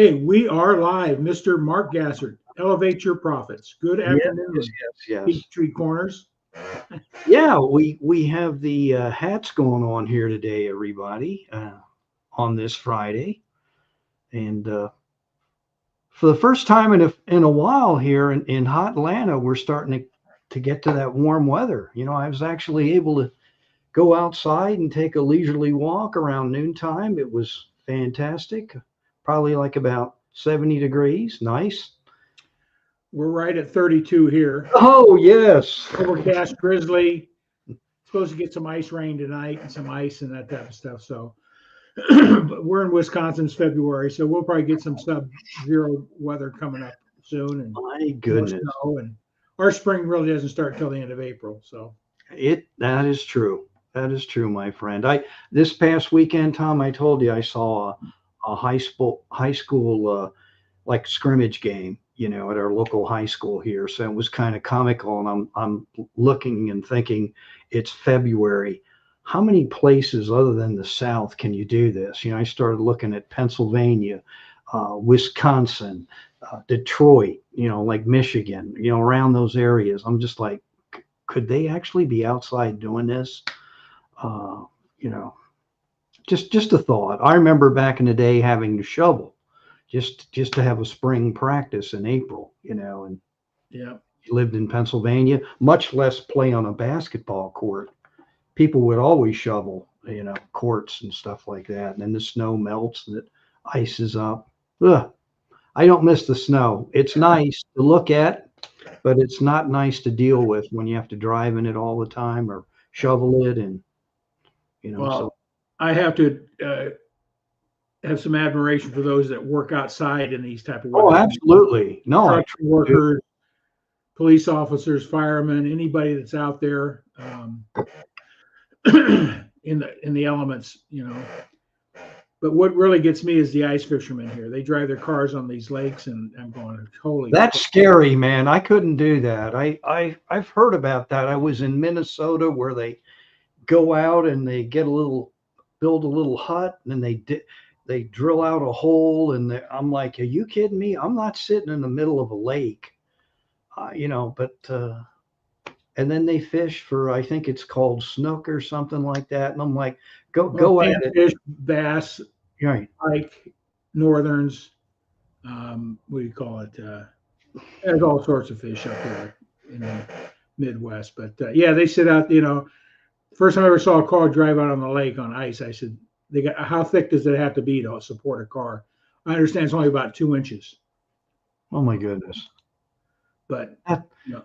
Hey, we are live. Mr. Mark Gassert, elevate your profits. Good Yes, afternoon, yes. Peachtree Corners. Yeah, we have the hats going on here today, everybody, on this Friday, and for the first time in a while here in hot Atlanta, we're starting to get to that warm weather. You know, I was actually able to go outside and take a leisurely walk around noontime. It was fantastic, probably like about 70 degrees. Nice. We're right at 32 here. Oh yes. Overcast, drizzly. Supposed to get some ice rain tonight and some ice and that type of stuff. So but we're in Wisconsin's February, so we'll probably get some sub-zero weather coming up soon and My more goodness. snow. And our spring really doesn't start till the end of April. So That is true. That is true, my friend. I This past weekend, Tom, I told you I saw a high school like scrimmage game, you know, at our local high school here. So it was kind of comical, and I'm looking and thinking it's February. How many places other than the South can you do this? You know, I started looking at Pennsylvania, Wisconsin, Detroit, you know, like Michigan, you know, around those areas. I'm just like, could they actually be outside doing this? You know, just a thought. I remember back in the day having to shovel just to have a spring practice in April, you know, and yeah, you lived in Pennsylvania, much less play on a basketball court. People would always shovel, you know, courts and stuff like that. And then the snow melts and it ices up. Ugh, I don't miss the snow. It's nice to look at, but it's not nice to deal with when you have to drive in it all the time or shovel it. And, you know, so well, I have to have some admiration for those that work outside in these type of oh, weather. absolutely. No, I Construction workers, police officers, firemen, anybody that's out there in the elements, you know. But what really gets me is the ice fishermen here. They drive their cars on these lakes, and I'm going, holy. that's scary, man. I couldn't do that. I've heard about that. I was in Minnesota where they go out and they build a little hut, and then they drill out a hole, and I'm like, are you kidding me? I'm not sitting in the middle of a lake, you know. But and then they fish for, I think it's called snook or something like that, and I'm like, go at it. Fish, bass, Right. pike, northerns. What do you call it? There's all sorts of fish up here in the Midwest. But yeah, they sit out. You know, first time I ever saw a car drive out on the lake on ice, I said, how thick does it have to be to support a car? I understand it's only about 2 inches. Oh my goodness. But you know,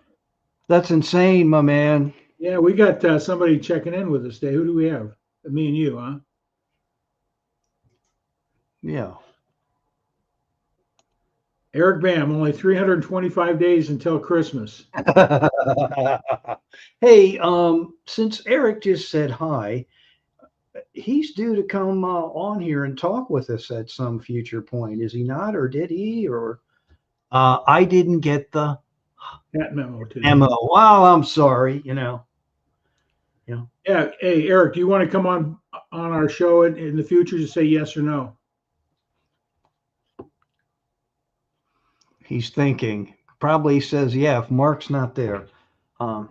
That's insane, my man. yeah, we got somebody checking in with us today. Who do we have? Me and you, huh? Yeah. Eric Bam, only 325 days until Christmas. Hey, since Eric just said hi, he's due to come on here and talk with us at some future point, is he not? Or did he? Or I didn't get the That memo today. memo. Well, I'm sorry, you know. Yeah. Hey, Eric, do you want to come on our show in the future to say yes or no? He's thinking. Probably says, yeah, if Mark's not there. I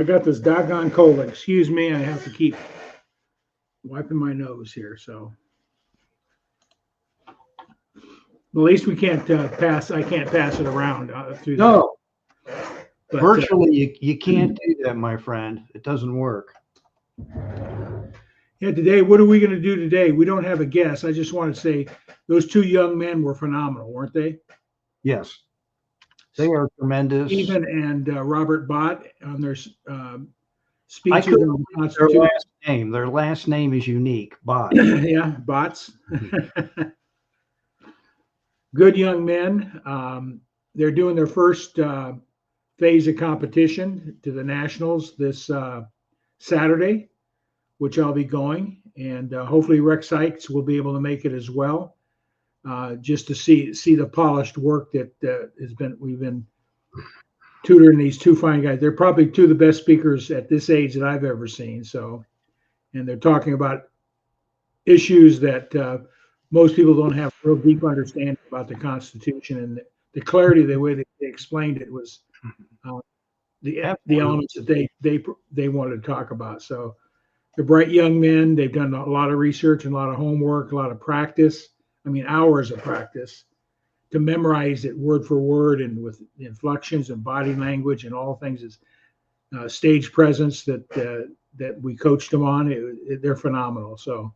got this doggone cold. Excuse me, I have to keep wiping my nose here. So at least we can't pass. I can't pass it around through. No. But, virtually, you can't do that, my friend. It doesn't work. Yeah, today, what are we going to do today? We don't have a guest. I just want to say those two young men were phenomenal, weren't they? Yes. They are tremendous. Stephen and Robert Bott on their speeches on the Constitution. Their last name. Their last name is unique. Bott. Yeah, Botts. Good young men. They're doing their first phase of competition to the Nationals this Saturday, which I'll be going, and hopefully Rex Sykes will be able to make it as well, just to see the polished work that we've been tutoring these two fine guys. They're probably two of the best speakers at this age that I've ever seen. So, and they're talking about issues that most people don't have a real deep understanding about the Constitution, and the clarity, the way they explained it was uh, the Absolutely. elements that they wanted to talk about. So they're bright young men. They've done a lot of research and a lot of homework, a lot of practice. I mean, hours of practice to memorize it word for word and with inflections and body language and all things is stage presence that we coached them on. They're phenomenal. So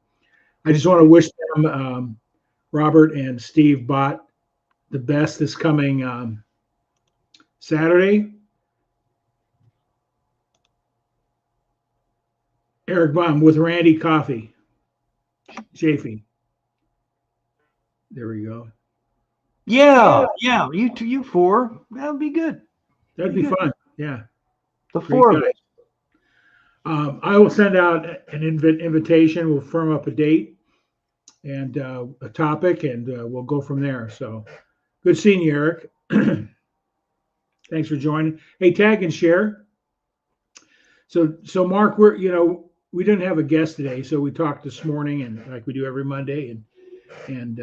I just want to wish them, Robert and Steve Bott, the best this coming Saturday. Eric Baum with Randy Coffee, Chafee. There we go. Yeah, yeah. You four. That would be good. That'd be fun. Yeah, The great four of guys. us. I will send out an invitation. We'll firm up a date and a topic, and we'll go from there. So good seeing you, Eric. Thanks for joining. Hey, tag and share. So Mark, we didn't have a guest today, so we talked this morning, and like we do every Monday, and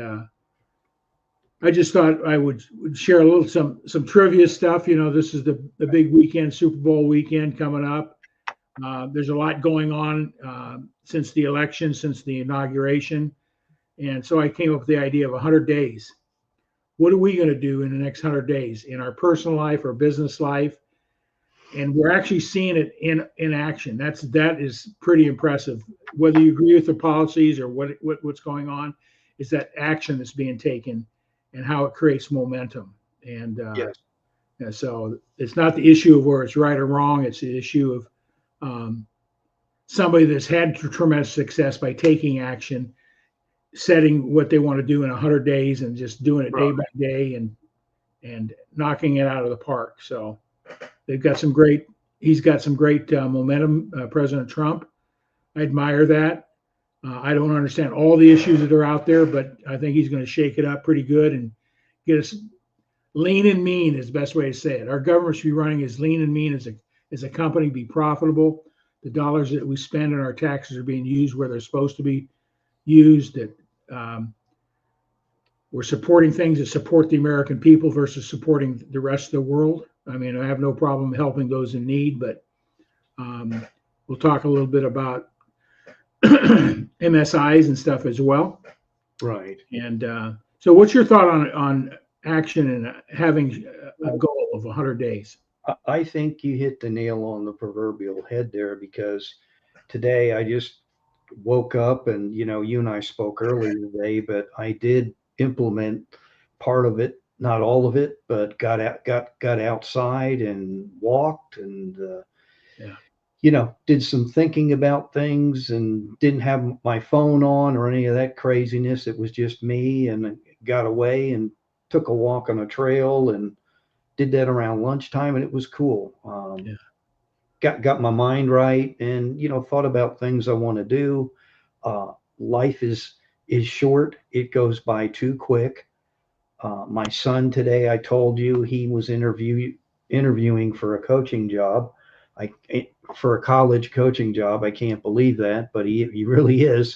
I just thought I would share a little some trivia stuff. This is the big weekend, Super Bowl weekend coming up. There's a lot going on since the election, since the inauguration, and so I came up with the idea of 100 days. What are we going to do in the next 100 days in our personal life, our business life? And we're actually seeing it in action. That is pretty impressive. Whether you agree with the policies or what's going on, is that action that's being taken and how it creates momentum. And Yes. so it's not the issue of where it's right or wrong. It's the issue of um, somebody that's had tremendous success by taking action, setting what they want to do in 100 days, and just doing it day by day and knocking it out of the park. So they've got some great. He's got some great momentum. President Trump. I admire that. I don't understand all the issues that are out there, but I think he's going to shake it up pretty good and get us lean and mean is the best way to say it. Our government should be running as lean and mean as a company, be profitable. The dollars that we spend on our taxes are being used where they're supposed to be used. That um, we're supporting things that support the American people versus supporting the rest of the world. I mean, I have no problem helping those in need, but we'll talk a little bit about MSIs and stuff as well. Right. And so, what's your thought on action and having a goal of 100 days? I think you hit the nail on the proverbial head there because today I just woke up and you and I spoke earlier today, but I did implement part of it, not all of it, but got outside and walked and Yeah. did some thinking about things and didn't have my phone on or any of that craziness. It was just me and got away and took a walk on a trail and did that around lunchtime and it was cool. Yeah. Got my mind right and thought about things I want to do. Life is short. It goes by too quick. My son today, I told you he was interviewing for a coaching job. I for a college coaching job. I can't believe that, but he really is,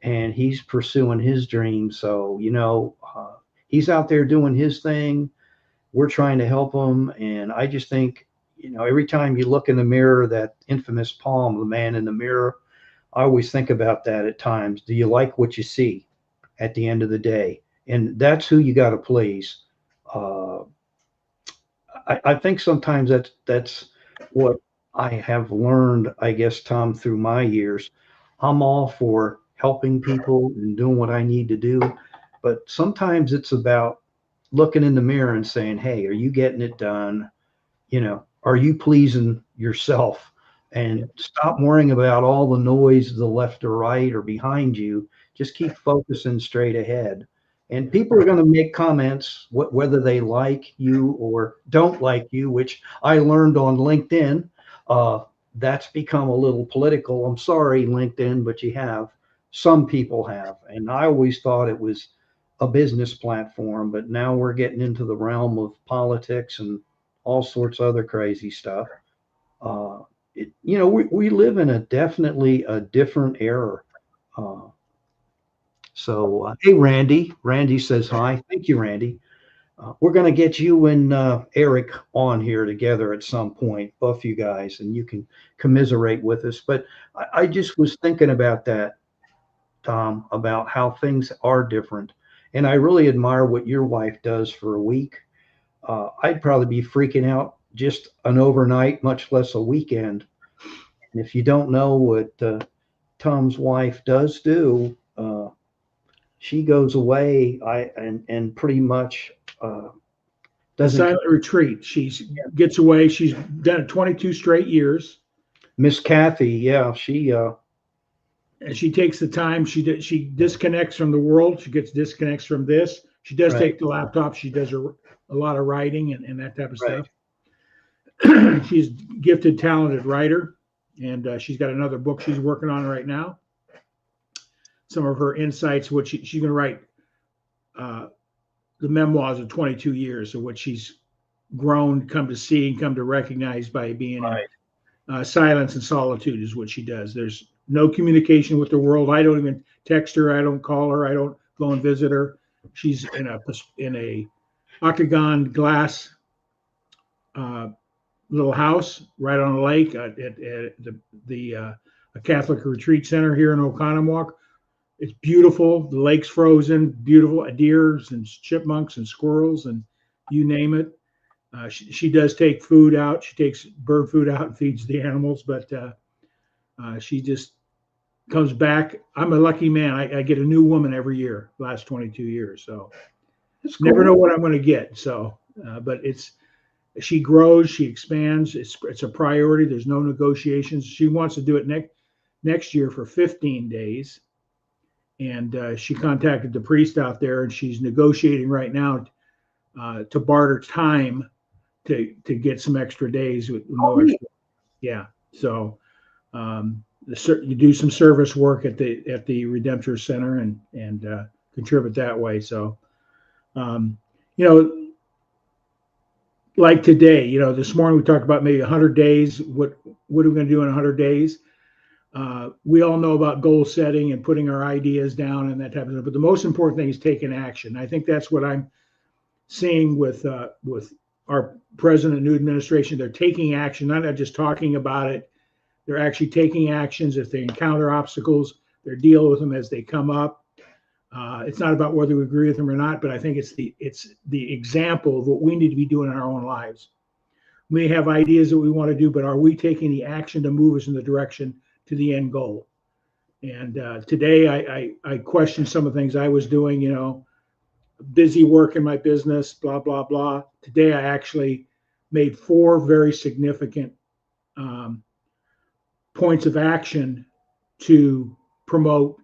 and he's pursuing his dream. So he's out there doing his thing. We're trying to help him, and I just think every time you look in the mirror, that infamous poem, "The Man in the Mirror," I always think about that at times. Do you like what you see at the end of the day? And that's who you got to please. Uh, I think sometimes that's what I have learned, I guess, Tom, through my years. I'm all for helping people and doing what I need to do, but sometimes it's about looking in the mirror and saying, "Hey, are you getting it done? Are you pleasing yourself?" Yeah. And stop worrying about all the noise to the left or right or behind you. Just keep focusing straight ahead. And people are going to make comments, whether they like you or don't like you, which I learned on LinkedIn. Uh, that's become a little political. I'm sorry, LinkedIn, but you have. Some people have. And I always thought it was a business platform, but now we're getting into the realm of politics and all sorts of other crazy stuff. We live in definitely a different era. Uh, So, hey, Randy. Randy says hi. Thank you, Randy. We're going to get you and Eric on here together at some point, both you guys, and you can commiserate with us. But I just was thinking about that, Tom, about how things are different. And I really admire what your wife does for a week. I'd probably be freaking out just an overnight, much less a weekend. And if you don't know what Tom's wife does do, she goes away and pretty much The doesn't. silent retreat. She gets away. She's done it 22 straight years. Miss Kathy, yeah, she And she takes the time. She disconnects from the world. She disconnects from this. She does right, take the laptop. She does a lot of writing and that type of right. stuff. She's a gifted, talented writer, and she's got another book she's working on right now. Some of her insights, what she's going to write, the memoirs of 22 years of what she's grown, come to see, and come to recognize by being Right. in silence and solitude is what she does. There's no communication with the world. I don't even text her. I don't call her. I don't go and visit her. She's in a octagon glass little house right on a lake at the a Catholic retreat center here in Oconomowoc. It's beautiful. The lake's frozen. Beautiful deers and chipmunks and squirrels and you name it. She does take food out. She takes bird food out and feeds the animals, but she just comes back. I'm a lucky man. I get a new woman every year, last 22 years. So It's never cool. know what I'm going to get. So, but she grows, she expands. It's a priority. There's no negotiations. She wants to do it next year for 15 days. And she contacted the priest out there, and she's negotiating right now to barter time to get some extra days with no extra. Yeah. So you do some service work at the Redemptor Center and contribute that way. So you know, like today, this morning we talked about maybe 100 days. What are we going to do in 100 days? We all know about goal setting and putting our ideas down and that type of stuff. But the most important thing is taking action. I think that's what I'm seeing with our president and new administration. They're taking action, not just talking about it. They're actually taking actions. If they encounter obstacles, they're dealing with them as they come up. It's not about whether we agree with them or not, but I think it's the example of what we need to be doing in our own lives. We have ideas that we want to do, but are we taking the action to move us in the direction to the end goal? And today I questioned some of the things I was doing, busy work in my business, blah, blah, blah. Today I actually made 4 very significant points of action to promote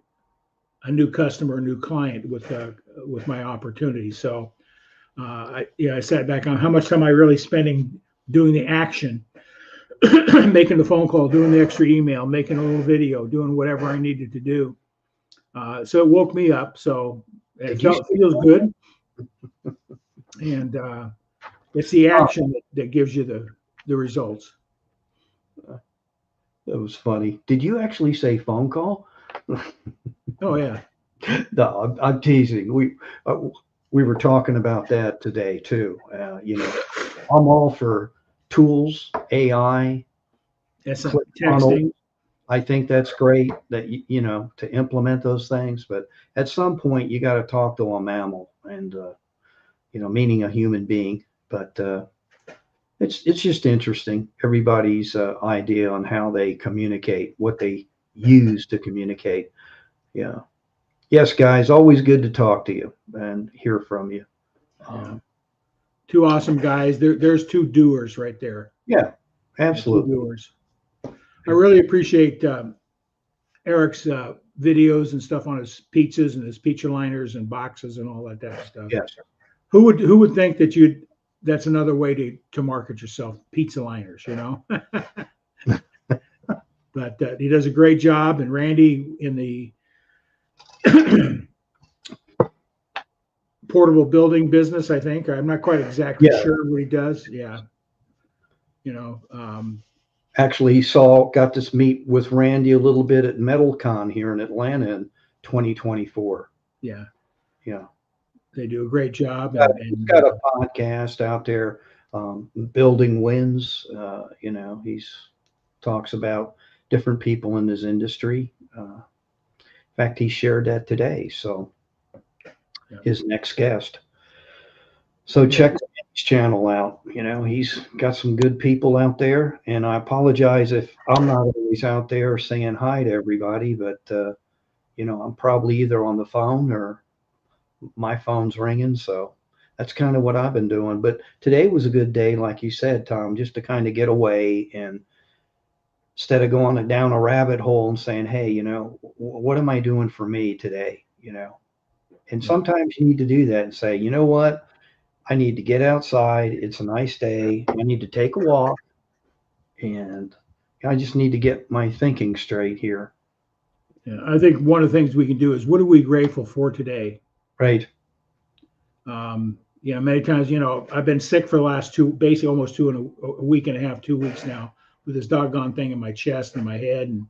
a new customer, a new client with my opportunity. So I sat back on how much time I really spending doing the action, making the phone call, doing the extra email, making a little video, doing whatever I needed to do. So it woke me up. So it feels good. And it's the action that gives you the results. That was funny. Did you actually say phone call? Oh yeah. No, I'm teasing. We were talking about that today too. I'm all for tools, AI, texting. I think that's great that to implement those things. But at some point, you got to talk to a mammal, and meaning a human being. But it's just interesting. Everybody's idea on how they communicate, what they use to communicate. Yeah. Yes, guys, always good to talk to you and hear from you. Two awesome guys. There's 2 doers right there. Yeah, absolutely. 2 doers. I really appreciate Eric's videos and stuff on his pizzas and his pizza liners and boxes and all that type of stuff. Yes. Who would think that that's another way to market yourself, pizza liners, But he does a great job. And Randy in the portable building business, I think. I'm not quite exactly sure what he does. Yeah. Actually, got to meet with Randy a little bit at MetalCon here in Atlanta in 2024. Yeah, Yeah. they do a great job. He's got a podcast out there, Building Wins. He's talks about different people in his industry. In fact, he shared that today. So yeah. his next guest. So Yeah. check his channel out. He's got some good people out there. And I apologize if I'm not always out there saying hi to everybody, but I'm probably either on the phone or my phone's ringing. So that's kind of what I've been doing. But today was a good day, like you said, Tom, just to kind of get away and instead of going down a rabbit hole and saying, hey, what am I doing for me today? And sometimes you need to do that and say, you know what? I need to get outside. It's a nice day. I need to take a walk and I just need to get my thinking straight here. Yeah, I think one of the things we can do is what are we grateful for today? Right. Many times, I've been sick for the last basically almost a week and a half, 2 weeks now with this doggone thing in my chest and my head. And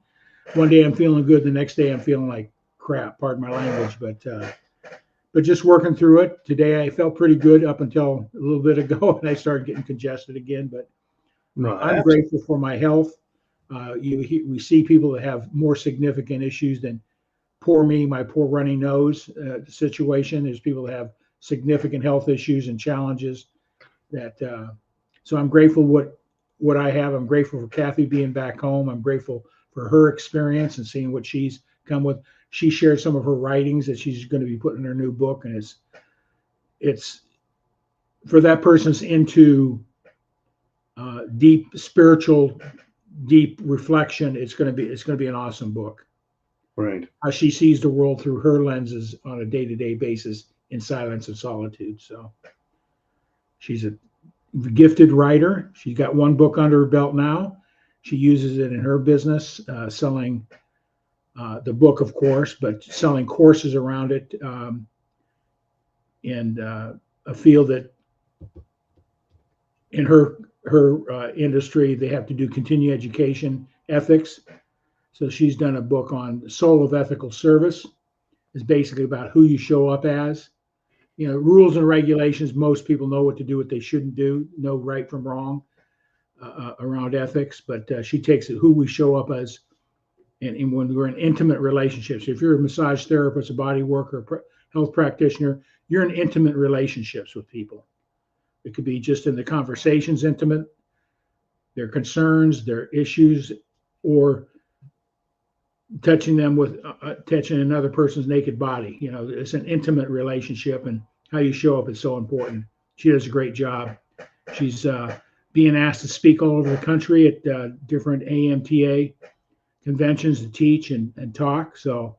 one day I'm feeling good. The next day I'm feeling like crap, pardon my language, but just working through it. Today I felt pretty good up until a little bit ago and I started getting congested again, but I'm grateful for my health. We see people that have more significant issues than poor me, my poor runny nose situation. There's people that have significant health issues and challenges so I'm grateful what I have. I'm grateful for Kathy being back home. I'm grateful for her experience and seeing what she's come with. She shared some of her writings that she's going to be putting in her new book, and it's for that person's into deep spiritual, deep reflection. It's going to be an awesome book. Right. How she sees the world through her lenses on a day-to-day basis in silence and solitude. So she's a gifted writer. She's got one book under her belt now. She uses it in her business, selling the book, of course, but selling courses around it in a field that in her industry, they have to do continuing education ethics. So she's done a book on Soul of Ethical Service. It's basically about who you show up as. Rules and regulations, most people know what to do, what they shouldn't do, know right from wrong around ethics. But she takes it who we show up as, and when we're in intimate relationships. If you're a massage therapist, a body worker, health practitioner, you're in intimate relationships with people. It could be just in the conversations intimate, their concerns, their issues, or touching them with touching another person's naked body. It's an intimate relationship, and how you show up is so important. She does a great job. She's being asked to speak all over the country at different AMTA conventions to teach and talk. So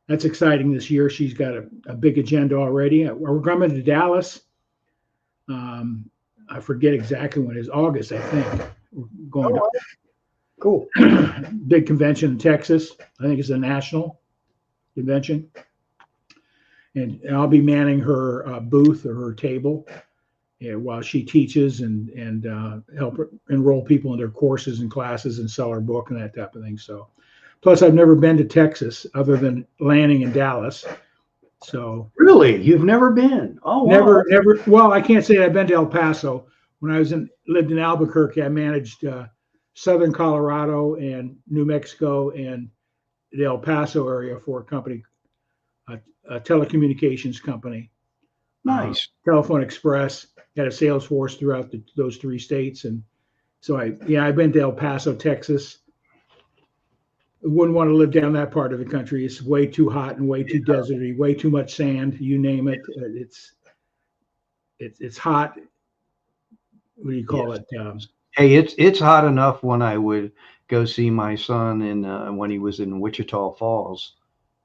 that's exciting this year. She's got a big agenda already. We're coming to Dallas. I forget exactly when it is. August, I think. We're going to cool. Big convention in Texas. I think it's a national convention. And I'll be manning her booth or her table while she teaches and help enroll people in their courses and classes and sell her book and that type of thing. So, plus I've never been to Texas other than landing in Dallas. So really, you've never been? Oh, wow. Never. Well, I can't say I've been to El Paso. When I lived in Albuquerque, I managed southern Colorado and New Mexico and the El Paso area for a company, a telecommunications company. Nice. Telephone Express had a sales force throughout those three states, and so I've been to El Paso, Texas. I wouldn't want to live down that part of the country. It's way too hot and way too deserty, way too much sand. You name it. It's hot. What do you call it? Hey, it's hot enough when I would go see my son when he was in Wichita Falls.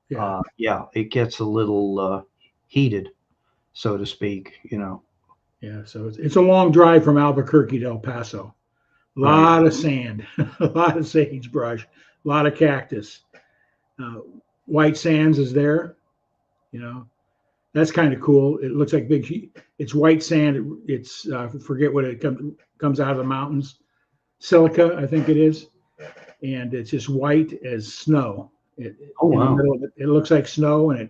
Yeah, it gets a little heated, so to speak. Yeah, so it's a long drive from Albuquerque to El Paso. A lot of sand, a lot of sagebrush, a lot of cactus. White Sands is there. That's kind of cool. It looks like it's white sand. It's forget what it comes out of the mountains. Silica, I think it is. And it's just white as snow. Oh, wow. In the middle of it, it looks like snow, and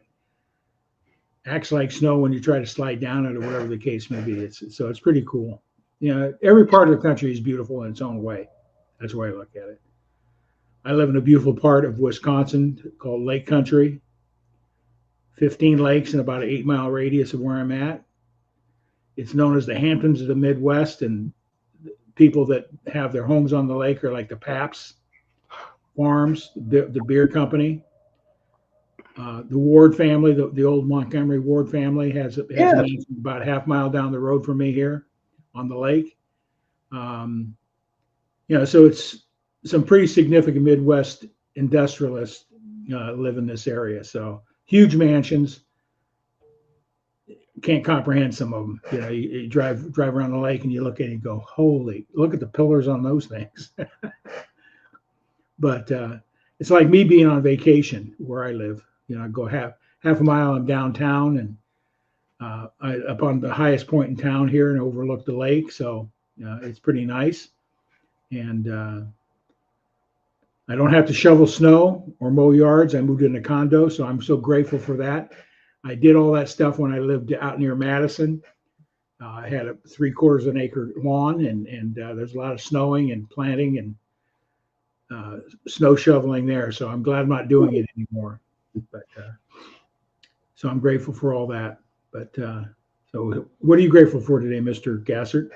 acts like snow when you try to slide down it or whatever the case may be. It's pretty cool. You know, every part of the country is beautiful in its own way. That's the way I look at it. I live in a beautiful part of Wisconsin called Lake Country, 15 lakes in about an 8 mile radius of where I'm at. It's known as the Hamptons of the Midwest, and people that have their homes on the lake are like the Paps Farms, the beer company. The Ward family, the old Montgomery Ward family, has a Yes. mansion about a half mile down the road from me here on the lake. Um, you know, so it's some pretty significant Midwest industrialists live in this area. So huge mansions. Can't comprehend some of them. You know, you drive around the lake and you look at it and go, "Holy! Look at the pillars on those things." But it's like me being on vacation where I live. You know, I go half a mile in downtown and up on the highest point in town here and overlook the lake. So it's pretty nice. And I don't have to shovel snow or mow yards. I moved in a condo, so I'm so grateful for that. I did all that stuff when I lived out near Madison. I had a 3/4 of an acre lawn, and there's a lot of snowing and planting and snow shoveling there. So I'm glad I'm not doing it anymore. But so I'm grateful for all that. But so what are you grateful for today, Mr. Gassert?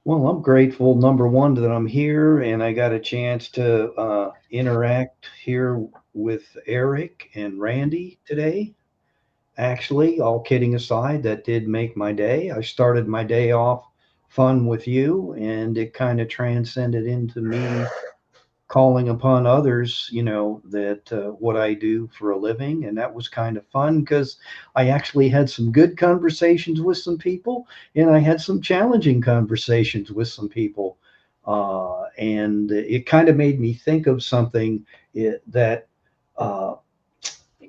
Well, I'm grateful, number one, that I'm here and I got a chance to interact here with Eric and Randy today. Actually, all kidding aside, that did make my day. I started my day off fun with you, and it kind of transcended into me calling upon others, that what I do for a living. And that was kind of fun because I actually had some good conversations with some people and I had some challenging conversations with some people. And it kind of made me think of something that, uh,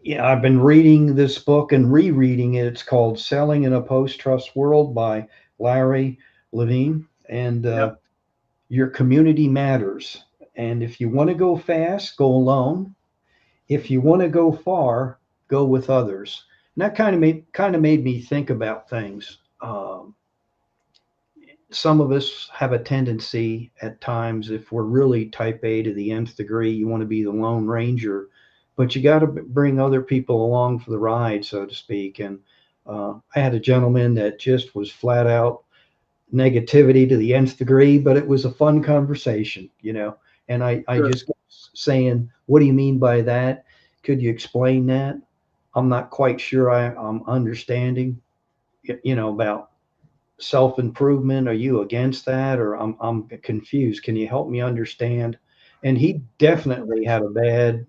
yeah, I've been reading this book and rereading it. It's called Selling in a Post-Trust World by Larry Levine. And Yep. your community matters. And if you want to go fast, go alone. If you want to go far, go with others. And that kind of made me think about things. Some of us have a tendency at times, if we're really type A to the nth degree, you want to be the lone ranger, but you got to bring other people along for the ride, so to speak. And I had a gentleman that just was flat out negativity to the nth degree, but it was a fun conversation. And I Sure. just kept saying, what do you mean by that? Could you explain that? I'm not quite sure I'm understanding, about self-improvement. Are you against that? Or I'm confused. Can you help me understand? And he definitely had a bad,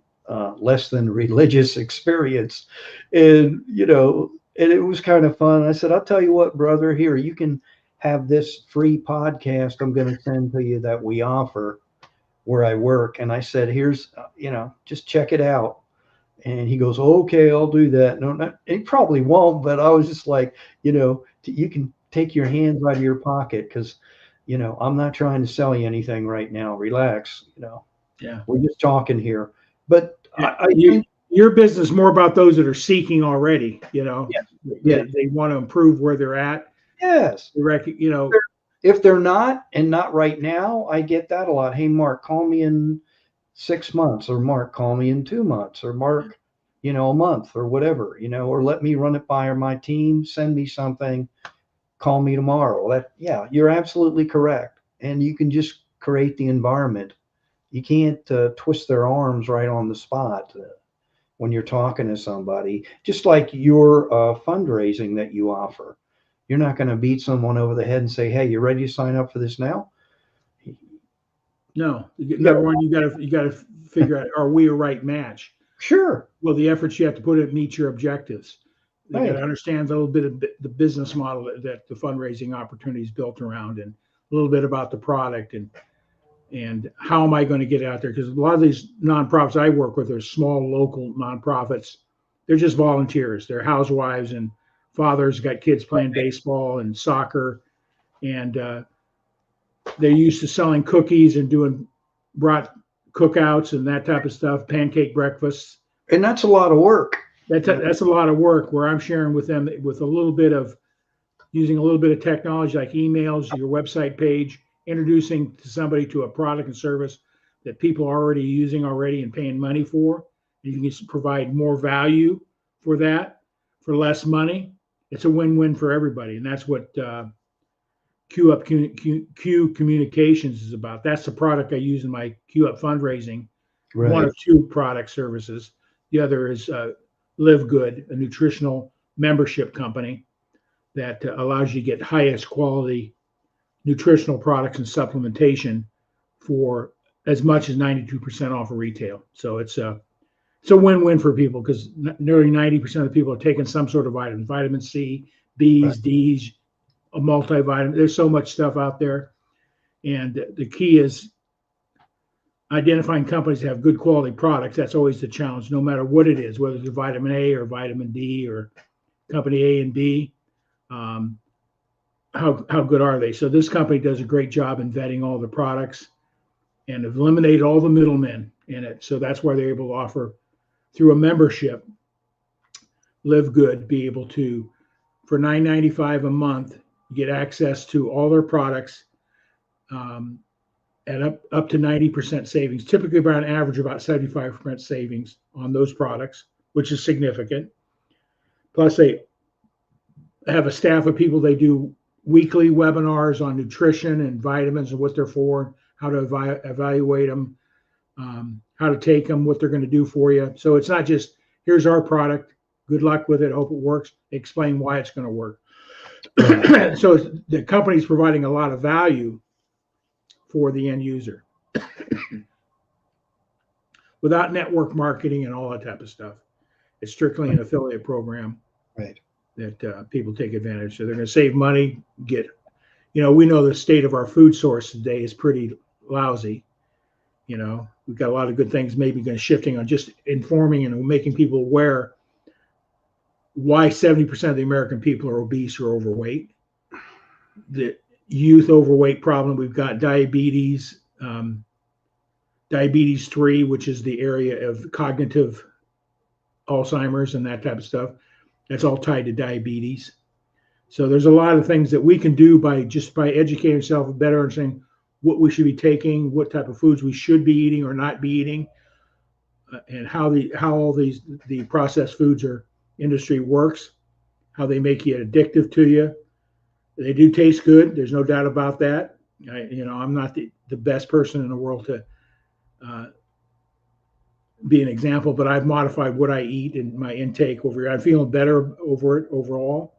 less than religious experience. And it was kind of fun. I said, I'll tell you what, brother, here, you can have this free podcast I'm going to send to you that we offer where I work. And I said, here's, just check it out. And he goes, okay, I'll do that. No, he probably won't, but I was just like, you can take your hands out of your pocket because, I'm not trying to sell you anything right now. Relax. Yeah. We're just talking here. But Yeah. I think, Your business is more about those that are seeking already. You know, yes, they, yes, they want to improve where they're at. yes. You know, If they're not, and not right now, I get that a lot. Hey, Mark, call me in 6 months, or Mark, call me in 2 months, or Mark, a month, or whatever, or let me run it by my team, send me something, call me tomorrow. Yeah, you're absolutely correct. And you can just create the environment. You can't twist their arms right on the spot when you're talking to somebody, just like your fundraising that you offer. You're not going to beat someone over the head and say, hey, you ready to sign up for this now? no. Number No, one, you got to figure out, are we a right match? sure, Well, the efforts you have to put in meet your objectives. You got right. to understand a little bit of the business model that the fundraising opportunity is built around, and a little bit about the product, and how am I going to get out there? Because a lot of these nonprofits I work with are small local nonprofits. They're just volunteers. They're housewives and fathers got kids playing baseball and soccer, and they're used to selling cookies and doing brought cookouts and that type of stuff, pancake breakfasts. And that's a lot of work. That's a lot of work where I'm sharing with them with a little bit of using a little bit of technology like emails, your website page, introducing to somebody to a product and service that people are already using already and paying money for. You can just provide more value for that for less money. It's a win-win for everybody, and that's what Q Communications is about. That's the product I use in my Q Up fundraising. Right. One of two product services. The other is Live Good, a nutritional membership company that allows you to get highest quality nutritional products and supplementation for as much as 92% off of retail. So it's a win-win for people because nearly 90% of the people are taking some sort of vitamin C, B's, Right. D's, a multivitamin. There's so much stuff out there. And the key is identifying companies that have good quality products. That's always the challenge, no matter what it is, whether it's vitamin A or vitamin D or company A and B. How good are they? So this company does a great job in vetting all the products and have eliminated all the middlemen in it. So that's why they're able to offer through a membership, Live Good, be able to, for $9.95 a month, get access to all their products at up to 90% savings, typically about an average of about 75% savings on those products, which is significant. Plus, they have a staff of people. They do weekly webinars on nutrition and vitamins and what they're for, how to evaluate them, how to take them, what they're going to do for you. So it's not just, here's our product, good luck with it, hope it works. They explain why it's going to work. So the company's providing a lot of value for the end user without network marketing and all that type of stuff. It's strictly an affiliate program. Right. That people take advantage. So they're going to save money, we know the state of our food source today is pretty lousy. We've got a lot of good things maybe going to shifting on just informing and making people aware why 70% of the American people are obese or overweight. The youth overweight problem, we've got diabetes, diabetes 3, which is the area of cognitive Alzheimer's and that type of stuff. That's all tied to diabetes. So there's a lot of things that we can do by educating ourselves better, understanding what we should be taking, what type of foods we should be eating or not be eating, and how all the processed foods industry works, how they make you addictive to you. They do taste good. There's no doubt about that. I'm not the best person in the world to be an example, but I've modified what I eat and my intake over here. I'm feeling better over it overall.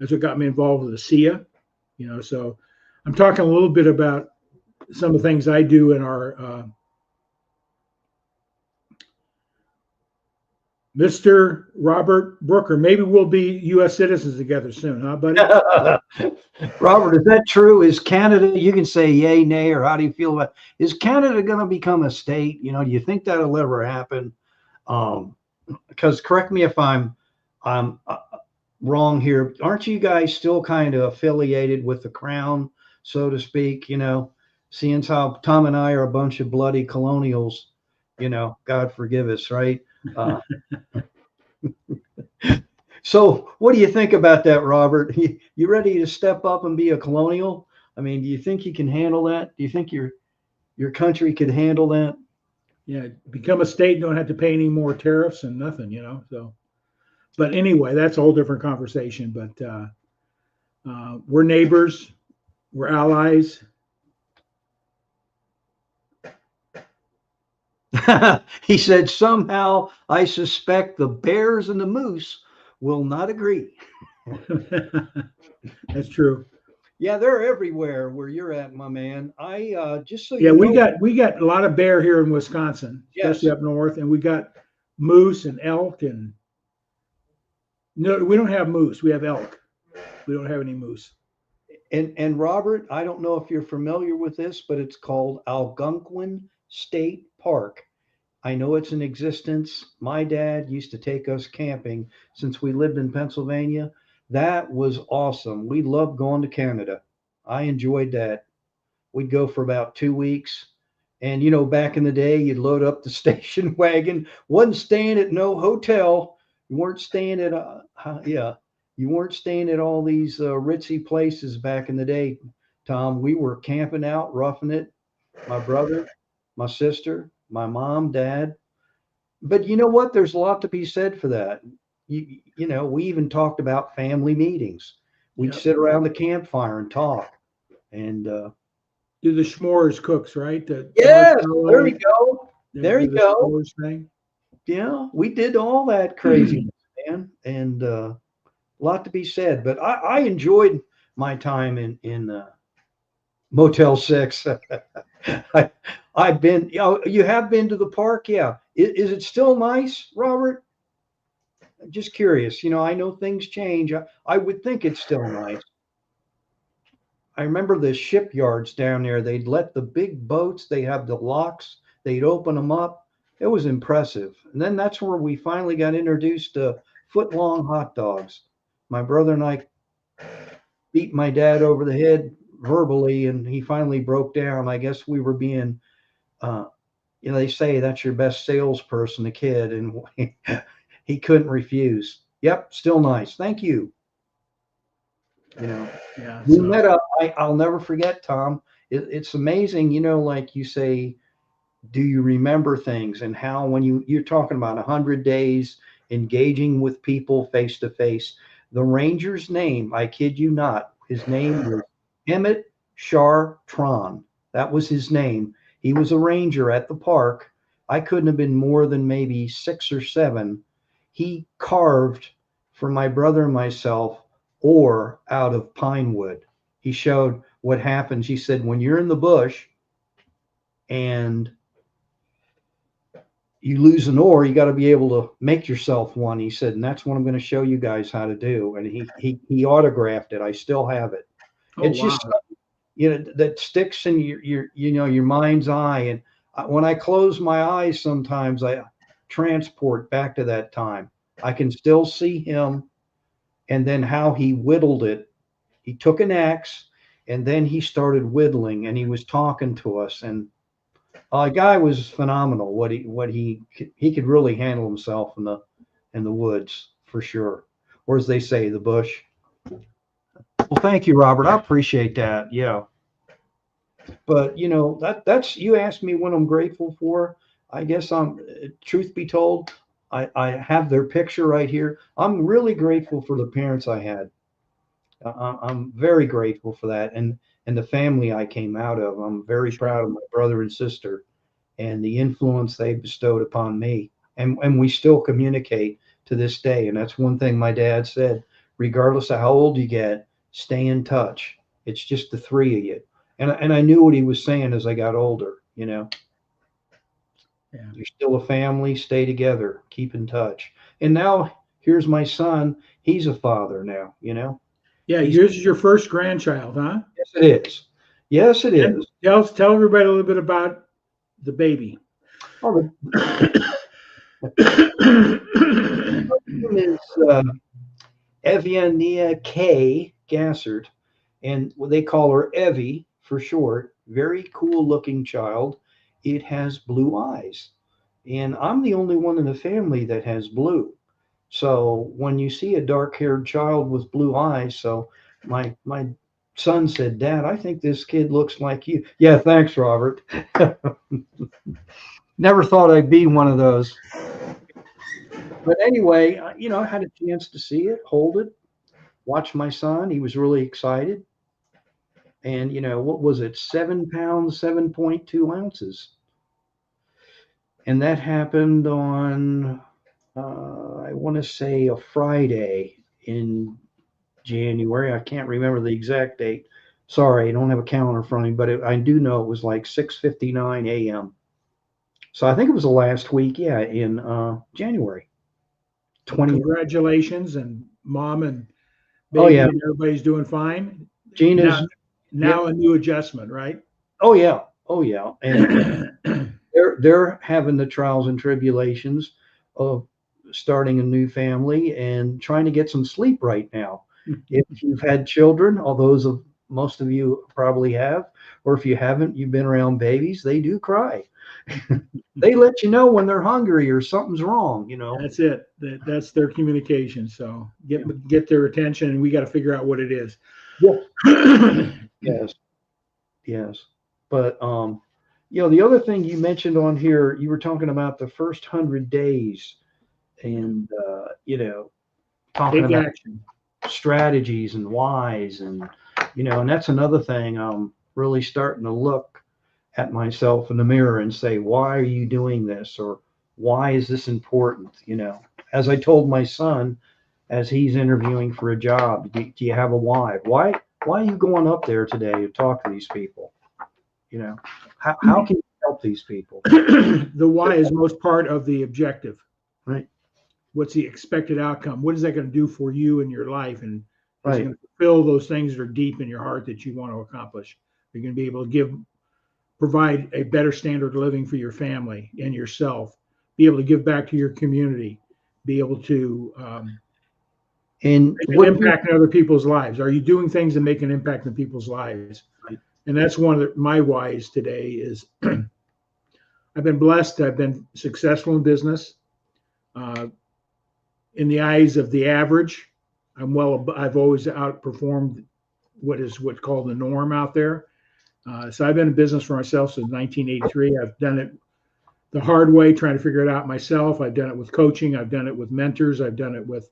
That's what got me involved with the SIA. So I'm talking a little bit about some of the things I do in our Mr. Robert Brooker. Maybe we'll be U.S. citizens together soon, huh, buddy? Robert, is that true? Is Canada, you can say yay, nay, or how do you feel about, is Canada going to become a state? Do you think that'll ever happen? Because correct me if I'm wrong here. Aren't you guys still kind of affiliated with the crown, so to speak? Seeing how Tom and I are a bunch of bloody colonials, God forgive us, right? So what do you think about that, Robert? You ready to step up and be a colonial? I mean, do you think you can handle that? Do you think your country could handle that? Yeah, become a state, don't have to pay any more tariffs and nothing, so. But anyway, that's a whole different conversation. But we're neighbors, we're allies. He said, somehow I suspect the bears and the moose will not agree. That's true. Yeah, they're everywhere where you're at, my man. I just so yeah, we got a lot of bear here in Wisconsin, especially up north, and we got moose and elk and no, we don't have moose. We have elk. We don't have any moose. And Robert, I don't know if you're familiar with this, but it's called Algonquin State Park. I know it's in existence. My dad used to take us camping since we lived in Pennsylvania. That was awesome. We loved going to Canada. I enjoyed that. We'd go for about 2 weeks. And, back in the day, you'd load up the station wagon, wasn't staying at no hotel. You weren't staying at yeah, you weren't staying at all these ritzy places back in the day, Tom. We were camping out, roughing it. My brother, my sister, my mom, dad. But you know what? There's a lot to be said for that. You know, we even talked about family meetings. We'd Yep. sit around the campfire and talk. And Do the s'mores cooks, right? The yes, there marshmallow, you go. they There do you the go. s'mores thing. Yeah, we did all that craziness, man. And a lot to be said. But I enjoyed my time in Motel 6. I, I've been, you know, you have been to the park? Yeah. Is it still nice, Robert? Just curious. You know, I know things change. I would think it's still nice. I remember the shipyards down there. They'd let the big boats, they have the locks, they'd open them up. It was impressive. And then that's where we finally got introduced to foot long hot dogs. My brother and I beat my dad over the head verbally, and he finally broke down. I guess we were being, uh, you know, they say that's your best salesperson, a kid, and he couldn't refuse. Yep, still nice. Thank you. You know, Yeah. we So met up. I'll never forget, Tom. It's amazing, you know, like you say, do you remember things and how when you're talking about 100 days engaging with people face to face, the ranger's name, I kid you not, his name was Emmett Chartron. That was his name. He was a ranger at the park. I couldn't have been more than maybe 6 or 7. He carved for my brother and myself ore out of pine wood. He showed what happens. He said, when you're in the bush and you lose an oar, you got to be able to make yourself one. He said, and that's what I'm going to show you guys how to do. And he autographed it. I still have it. oh It's wow. just, you know, that sticks in your you know, your mind's eye. And when I close my eyes, sometimes I transport back to that time. I can still see him, and then how he whittled it. He took an axe, and then he started whittling, and he was talking to us. And the guy was phenomenal. He could really handle himself in the woods for sure, or as they say, the bush. Well, thank you, Robert. I appreciate that. Yeah, but you know that's you asked me what I'm grateful for. I guess I'm. Truth be told, I have their picture right here. I'm really grateful for the parents I had. I'm very grateful for that, and the family I came out of. I'm very proud of my brother and sister and the influence they bestowed upon me. And we still communicate to this day. And that's one thing my dad said, regardless of how old you get, stay in touch. It's just the three of you. And I knew what he was saying as I got older, you know, Yeah. you're still a family, stay together, keep in touch. And now here's my son. He's a father now, you know. Yeah. He's Yours is your first grandchild, huh? yes, it is. Yes, it And is. tell everybody a little bit about the baby. Oh, the name is Eviania K. Gassert, and they call her Evie for short. Very cool looking child. It has blue eyes, and I'm the only one in the family that has blue. So when you see a dark-haired child with blue eyes, so my son said, "Dad, I think this kid looks like you." Yeah, thanks, Robert. Never thought I'd be one of those. But anyway, you know, I had a chance to see it, hold it, watch my son. He was really excited. And, you know, what was it? 7 pounds, 7.2 ounces. And that happened on, I want to say a Friday in January. I can't remember the exact date. Sorry, I don't have a calendar in front of me, but I do know it was like 6:59 a.m. So I think it was the last week, yeah, in January Well, 20. congratulations, and mom and Oh baby yeah, and everybody's doing fine. Now, Gina's. Yeah. now a new adjustment, right? Oh yeah. Oh yeah. And they're having the trials and tribulations of starting a new family and trying to get some sleep right now. If you've had children, all those of most of you probably have, or if you haven't, you've been around babies, they do cry. They let you know when they're hungry or something's wrong, you know. That's it. That's their communication. So get their attention, and we got to figure out what it is. Yeah. Yes. Yes. But the other thing you mentioned on here, you were talking about the first 100 days and talking Take about action. strategies and whys, and and that's another thing I'm really starting to look at myself in the mirror and say, why are you doing this, or why is this important? As I told my son as he's interviewing for a job, do you have a why are you going up there today to talk to these people? How can you help these people? The why is most part of the objective. Right. What's the expected outcome? What is that going to do for you in your life? And is it Right. going to fulfill those things that are deep in your heart that you want to accomplish? You're going to be able to provide a better standard of living for your family and yourself, be able to give back to your community, be able to And make an impact in other people's lives. Are you doing things that make an impact in people's lives? Right. And that's one of my whys today is I've been blessed. I've been successful in business. In the eyes of the average, I've always outperformed what's called the norm out there. So I've been in business for myself since 1983. I've done it the hard way, trying to figure it out myself. I've done it with coaching. I've done it with mentors. I've done it with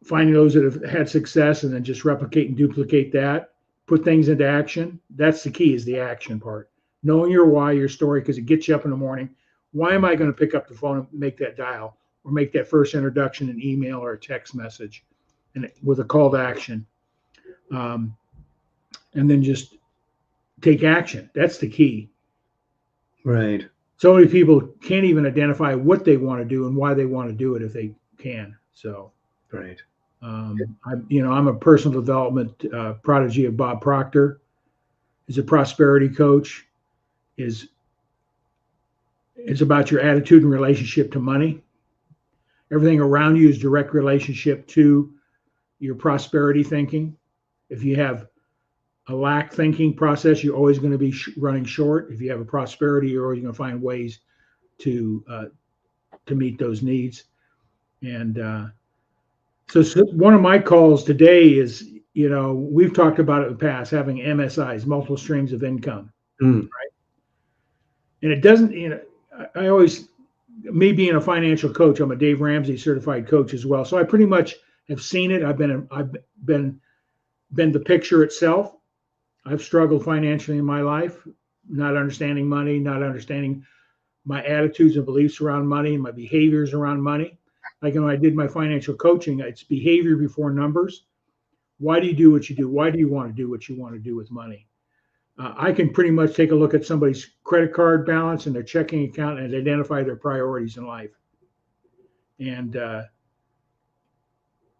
finding those that have had success and then just replicate and duplicate that, put things into action. That's the key, is the action part. Knowing your why, your story, because it gets you up in the morning. Why am I going to pick up the phone and make that dial or make that first introduction, an email or a text message, and with a call to action? And then just take action. That's the key. Right. So many people can't even identify what they want to do and why they want to do it if they can. So, right. I'm a personal development prodigy of Bob Proctor. He's a prosperity coach. It's about your attitude and relationship to money. Everything around you is direct relationship to your prosperity thinking. If you have a lack thinking process, you're always going to be running short. If you have a prosperity, you're always going to find ways to meet those needs. And so one of my calls today is, we've talked about it in the past, having MSIs, multiple streams of income, right? And it doesn't, I always, me being a financial coach, I'm a Dave Ramsey certified coach as well. So I pretty much have seen it. I've been the picture itself. I've struggled financially in my life, not understanding money, not understanding my attitudes and beliefs around money and my behaviors around money. Like when I did my financial coaching, it's behavior before numbers. Why do you do what you do? Why do you want to do what you want to do with money? I can pretty much take a look at somebody's credit card balance and their checking account and identify their priorities in life. And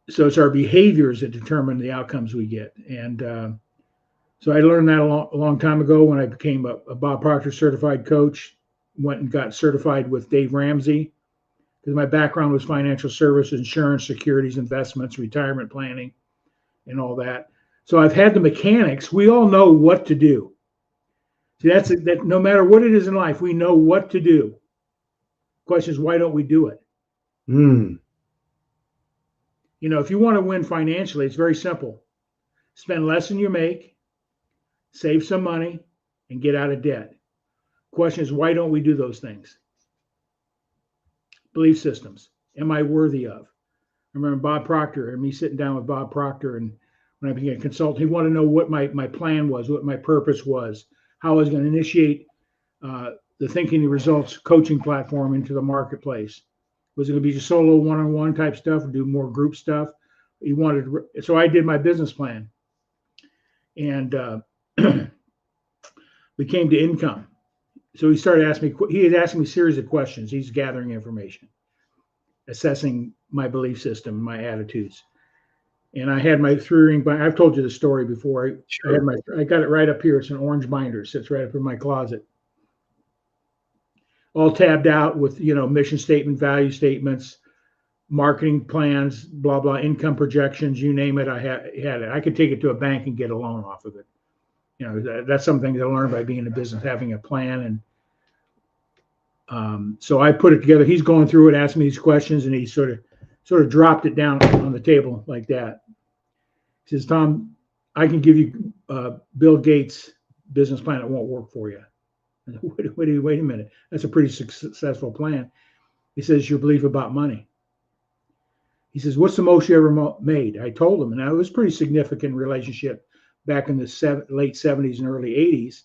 so it's our behaviors that determine the outcomes we get. And so I learned that a long time ago when I became a Bob Proctor certified coach, went and got certified with Dave Ramsey, because my background was financial service, insurance, securities, investments, retirement planning, and all that. So I've had the mechanics. We all know what to do. See, that no matter what it is in life, we know what to do. The question is, why don't we do it? If you want to win financially, it's very simple. Spend less than you make, save some money, and get out of debt. The question is, why don't we do those things? Belief systems. Am I worthy of? I remember Bob Proctor and me sitting down with Bob Proctor, and when I became a consultant, he wanted to know what my plan was, what my purpose was, how I was going to initiate the Thinking the Results coaching platform into the marketplace. Was it going to be just solo one-on-one type stuff or do more group stuff? So I did my business plan. And we came to income. So he started asking me, he had asked me a series of questions. He's gathering information, assessing my belief system, my attitudes. And I had my 3-ring binder. I've told you the story before. Sure. I got it right up here. It's an orange binder. It sits right up in my closet. All tabbed out with, mission statement, value statements, marketing plans, blah, blah, income projections, you name it. I had it. I could take it to a bank and get a loan off of it. You know, that's something to learn by being in the business, having a plan. And so I put it together. He's going through it, asking me these questions, and he sort of dropped it down on the table like that. He says, Tom, I can give you Bill Gates' business plan. It won't work for you. Wait a minute. That's a pretty successful plan. He says, your belief about money. He says, what's the most you ever made? I told him, and that was a pretty significant relationship back in the late 70s and early 80s.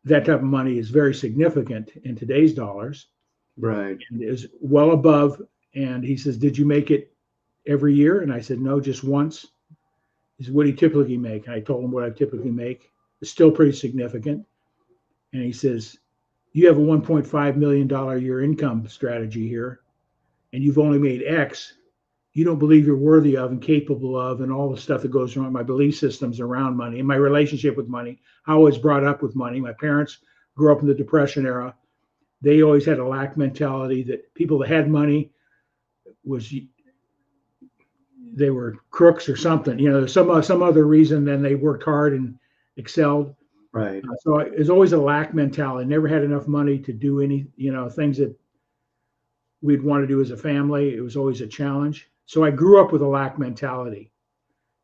That type of money is very significant in today's dollars. Right. And is well above. And he says, did you make it every year? And I said, no, just once. He said, what do you typically make? And I told him what I typically make. It's still pretty significant. And he says, you have a $1.5 million a year income strategy here, and you've only made X. You don't believe you're worthy of and capable of, and all the stuff that goes around my belief systems around money and my relationship with money, how I was brought up with money. My parents grew up in the Depression era. They always had a lack mentality that people that had money they were crooks or something. You know, some other reason than they worked hard and excelled. Right. So there's always a lack mentality. Never had enough money to do any, things that we'd want to do as a family. It was always a challenge. So I grew up with a lack mentality.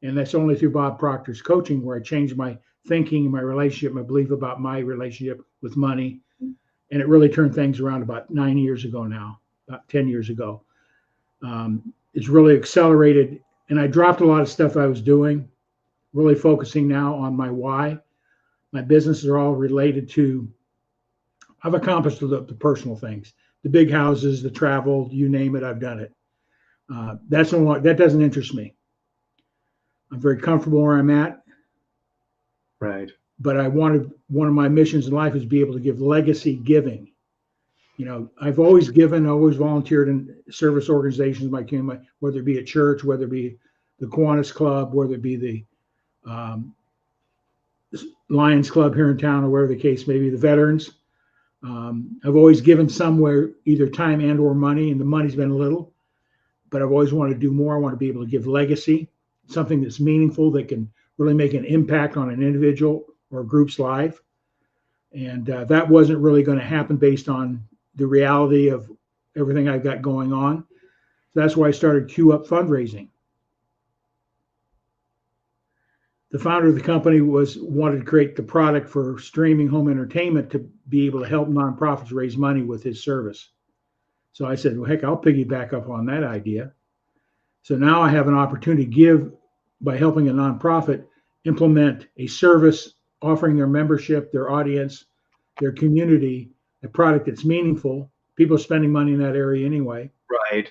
And that's only through Bob Proctor's coaching where I changed my thinking, my relationship, my belief about my relationship with money. And it really turned things around about 9 years ago now, about 10 years ago. It's really accelerated. And I dropped a lot of stuff I was doing, really focusing now on my why. My businesses are all related to, I've accomplished the personal things, the big houses, the travel, you name it, I've done it. That doesn't interest me. I'm very comfortable where I'm at. Right. But one of my missions in life is to be able to give legacy giving. I've always given, always volunteered in service organizations, whether it be a church, whether it be the Kiwanis Club, whether it be the Lions Club here in town, or whatever the case may be, the veterans. I've always given somewhere either time and or money, and the money's been little, but I've always wanted to do more. I want to be able to give legacy, something that's meaningful, that can really make an impact on an individual or a group's life. And that wasn't really going to happen based on the reality of everything I've got going on. So that's why I started Q Up Fundraising. The founder of the company wanted to create the product for streaming home entertainment to be able to help nonprofits raise money with his service. So I said, well, heck, I'll piggyback up on that idea. So now I have an opportunity to give by helping a nonprofit implement a service offering their membership, their audience, their community, a product that's meaningful. People are spending money in that area anyway. Right.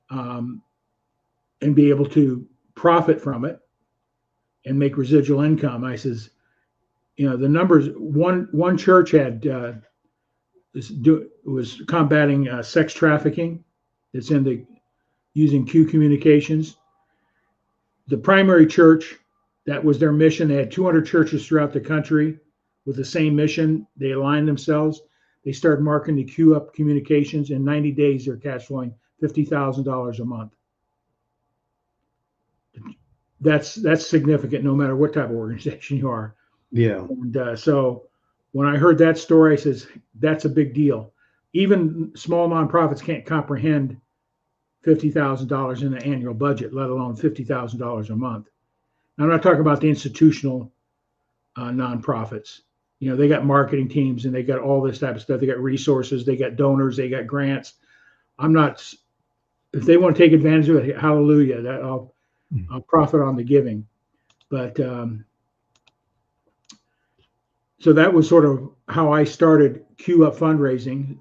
And be able to profit from it and make residual income. I says, the numbers, one church had was combating sex trafficking. It's using Q communications. The primary church, that was their mission. They had 200 churches throughout the country with the same mission. They aligned themselves. They started marketing the Q Up communications. In 90 days, they're cash flowing $50,000 a month. That's significant no matter what type of organization you are. Yeah. And so when I heard that story, I says, that's a big deal. Even small nonprofits can't comprehend $50,000 in the annual budget, let alone $50,000 a month. Now, I'm not talking about the institutional nonprofits. They got marketing teams and they got all this type of stuff. They got resources, they got donors, they got grants. If they want to take advantage of it, hallelujah, I'll profit on the giving. But so that was sort of how I started Q Up Fundraising.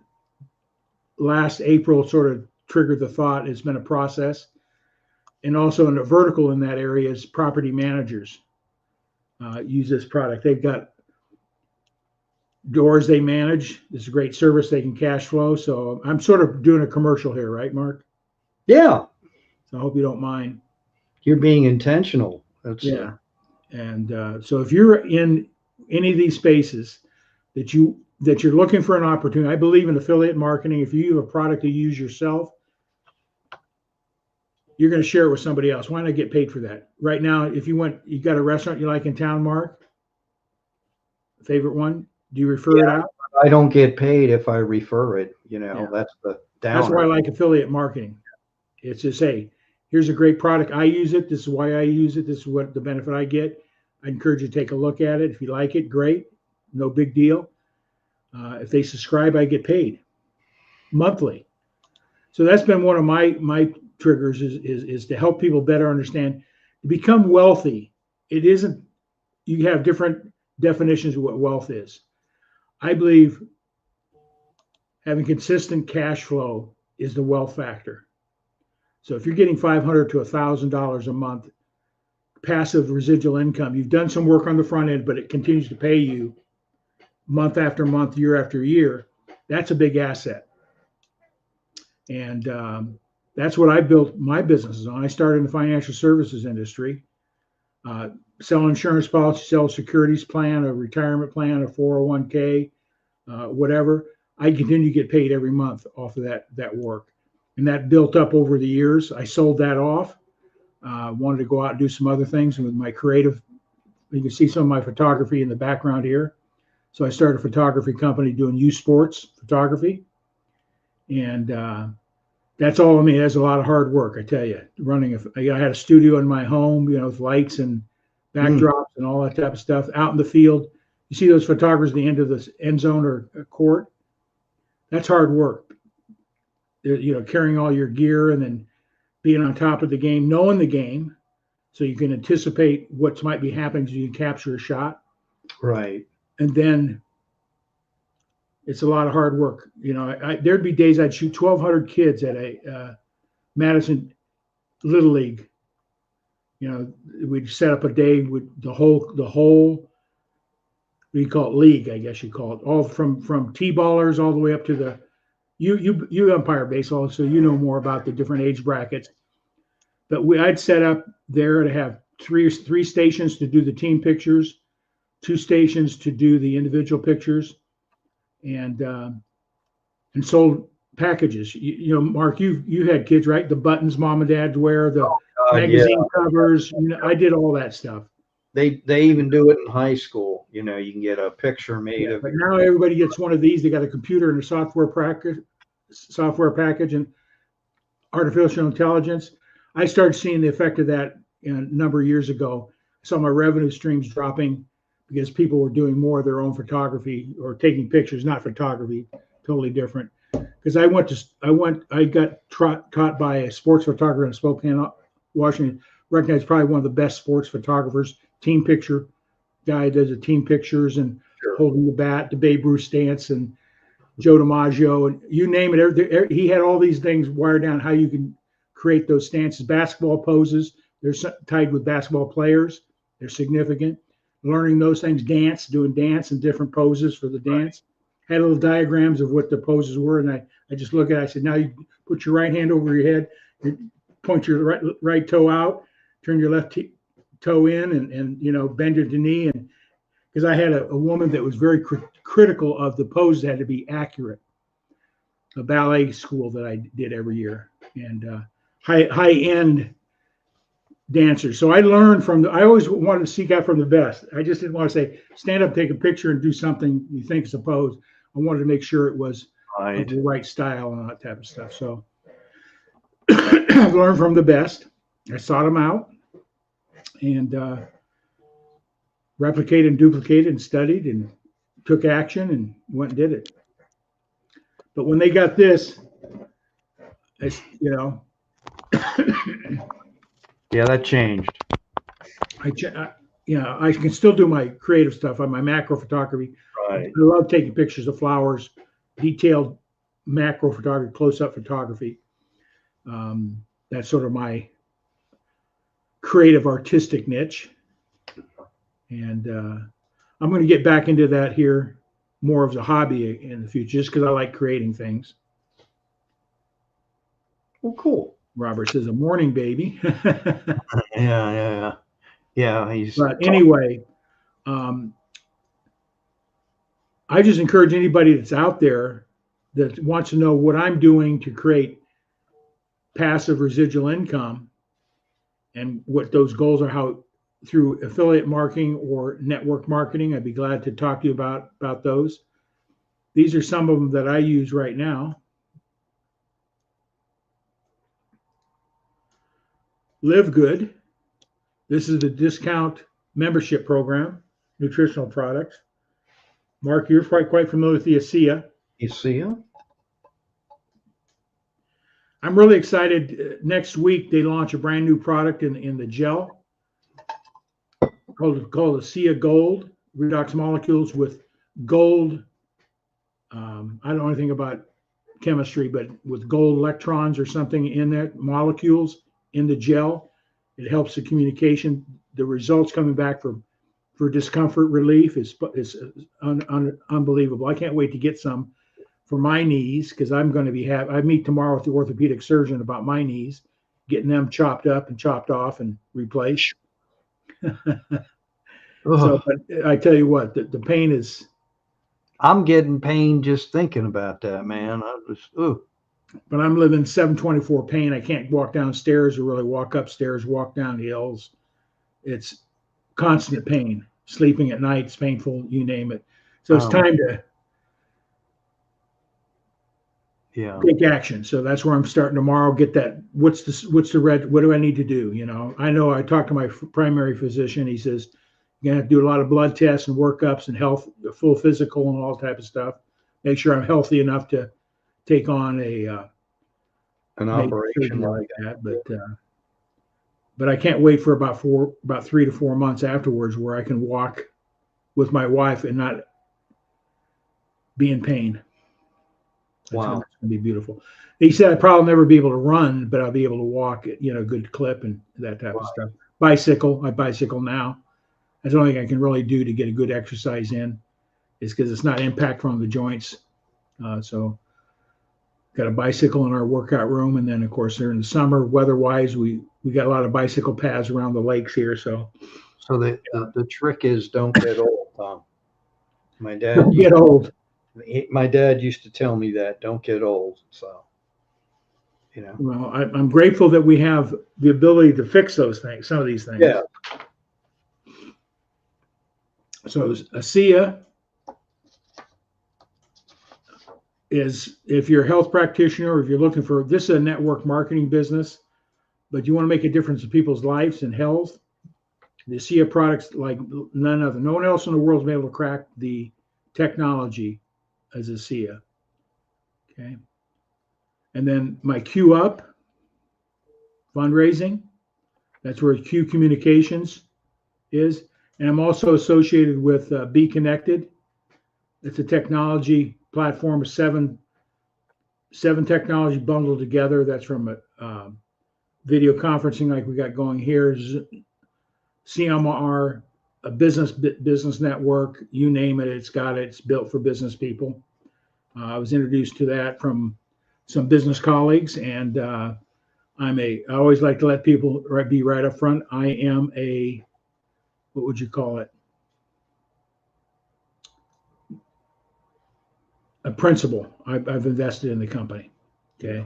Last April sort of triggered the thought. It's been a process. And also in a vertical in that area is property managers use this product. They've got doors they manage. It's a great service. They can cash flow. So I'm sort of doing a commercial here, right, Mark? Yeah. So I hope you don't mind. You're being intentional. Yeah. And so if you're in any of these spaces that you're looking for an opportunity, I believe in affiliate marketing. If you have a product to use yourself, you're going to share it with somebody else. Why not get paid for that? Right now, if you got a restaurant you like in town, Mark, favorite one, do you refer it out? I don't get paid if I refer it. That's the downer. That's why I like affiliate marketing. It's just, hey, here's a great product. I use it. This is why I use it. This is what the benefit I get. I encourage you to take a look at it. If you like it, great. No big deal. If they subscribe, I get paid monthly. So that's been one of my triggers is to help people better understand. To become wealthy, it isn't, you have different definitions of what wealth is. I believe having consistent cash flow is the wealth factor. So if you're getting $500 to $1,000 a month, passive residual income, you've done some work on the front end, but it continues to pay you month after month, year after year. That's a big asset. And that's what I built my businesses on. I started in the financial services industry, sell insurance policy, sell securities plan, a retirement plan, a 401k, whatever. I continue to get paid every month off of that work. And that built up over the years. I sold that off. Wanted to go out and do some other things with my creative. You can see some of my photography in the background here. So I started a photography company doing youth sports photography. And that's all. I mean, that's a lot of hard work, I tell you. I had a studio in my home, with lights and backdrops and all that type of stuff out in the field. You see those photographers at the end of the end zone or court? That's hard work. Carrying all your gear and then being on top of the game, knowing the game, so you can anticipate what might be happening so you can capture a shot. Right. And then it's a lot of hard work. There'd be days I'd shoot 1,200 kids at a Madison Little League. We'd set up a day with the whole, what do you call it, league, I guess you call it, all from T-ballers all the way up to the, you umpire baseball, so you know more about the different age brackets. But I'd set up there to have three stations to do the team pictures, 2 stations to do the individual pictures, and sold packages. Mark, you had kids, right? The buttons mom and dad wear, the magazine covers. I did all that stuff. They even do it in high school. You can get a picture made of. But now everybody gets one of these. They got a computer and a software package and artificial intelligence. I started seeing the effect of that a number of years ago. I saw my revenue streams dropping because people were doing more of their own photography or taking pictures, not photography, totally different. Because I got taught by a sports photographer in Spokane, Washington, recognized probably one of the best sports photographers, team picture guy, does the team pictures and holding the bat, the Babe Ruth stance, and Joe DiMaggio, and you name it. He had all these things wired down how you can create those stances. Basketball poses, they're tied with basketball players. They're significant. Learning those things, doing dance and different poses for the dance. Had little diagrams of what the poses were, and I just look at it. I said, now you put your right hand over your head, point your right toe out, turn your left toe in, and bend your knee. And because I had a woman that was very critical of the poses had to be accurate. A ballet school that I did every year, and high end dancers. So I learned I always wanted to seek out from the best. I just didn't want to say, stand up, take a picture, and do something you think is a pose. I wanted to make sure it was the right style and all that type of stuff. So I've learned from the best. I sought them out and replicated and duplicated and studied and took action and went and did it. But when they got this, yeah, that changed. I can still do my creative stuff on my macro photography. Right. I love taking pictures of flowers, detailed macro photography, close-up photography. That's sort of my creative artistic niche. And I'm going to get back into that here more as a hobby in the future, just because I like creating things. Well, cool. Robert says, a morning baby. Yeah. But anyway, I just encourage anybody that's out there that wants to know what I'm doing to create passive residual income and what those goals are, how through affiliate marketing or network marketing. I'd be glad to talk to you about those. These are some of them that I use right now. Live Good. This is the discount membership program, nutritional products. Mark, you're quite familiar with the ASEA. You see him? I'm really excited. Next week, they launch a brand new product in the gel called ASEA Gold, redox molecules with gold. I don't know anything about chemistry, but with gold electrons or something in there, molecules in the gel. It helps the communication. The results coming back for discomfort relief is unbelievable. I can't wait to get some for my knees, because I'm going to be I meet tomorrow with the orthopedic surgeon about my knees, getting them chopped up and chopped off and replaced. So, but I tell you what, the pain is. I'm getting pain just thinking about that, man. But I'm living 724 pain. I can't walk downstairs or really walk upstairs, walk down hills. It's constant pain. Sleeping at night is painful, you name it. So it's time to take action. So that's where I'm starting tomorrow. Get that. What's the red? What do I need to do? You know, I talked to my primary physician. He says you're gonna have to do a lot of blood tests and workups and health, full physical and all type of stuff. Make sure I'm healthy enough to take on an operation like that. But I can't wait for about 3 to 4 months afterwards where I can walk with my wife and not be in pain. Wow. It's going to be beautiful. He said I'd probably never be able to run, but I'll be able to walk at, a good clip and that type of stuff. Bicycle. I bicycle now. That's the only thing I can really do to get a good exercise in, is because it's not impactful on the joints. So got a bicycle in our workout room. And then, of course, during the summer, weather-wise, we got a lot of bicycle paths around the lakes here. So the trick is don't get old, Tom. My dad don't get old. My dad used to tell me that, don't get old. So, Well, I'm grateful that we have the ability to fix those things, some of these things. Yeah. So ASEA is, if you're a health practitioner, or if you're looking for, this is a network marketing business, but you want to make a difference in people's lives and health, the ASEA products like none other. No one else in the world has been able to crack the technology as ASEA. Okay. And then my Q Up fundraising, that's where Q Communications is. And I'm also associated with Be Connected. It's a technology platform of seven technology bundled together. That's from video conferencing like we got going here, CMR, a business network, you name it, it's got it. It's built for business people. I was introduced to that from some business colleagues, and I always like to let people be right up front. I am what would you call it? A principal. I've invested in the company. Okay.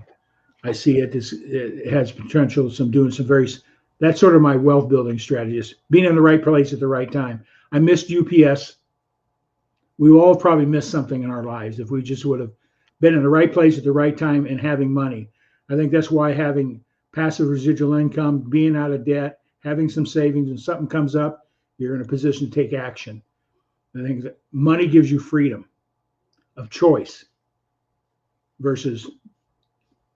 I see it has potential. That's sort of my wealth building strategy, is being in the right place at the right time. I missed UPS. We all probably missed something in our lives if we just would have been in the right place at the right time and having money. I think that's why having passive residual income, being out of debt, having some savings, and something comes up, you're in a position to take action. I think that money gives you freedom of choice versus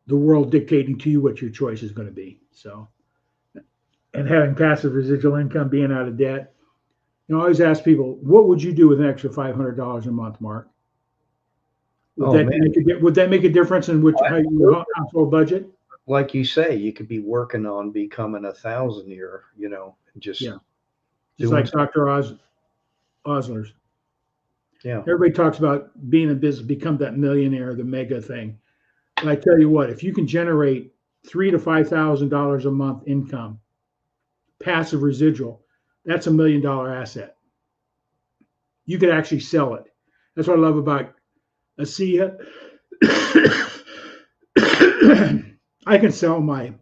the world dictating to you what your choice is going to be. So, and having passive residual income, being out of debt. I always ask people, what would you do with an extra $500 a month, Mark? Would that make a difference in how your household budget? Like you say, you could be working on becoming 1,000-year, just like Dr. Osler's. Yeah. Everybody talks about being in business, become that millionaire, the mega thing. But I tell you what, if you can generate $3,000 to $5,000 a month income, passive residual, that's $1 million asset. You could actually sell it. That's what I love about ASEA. I can sell my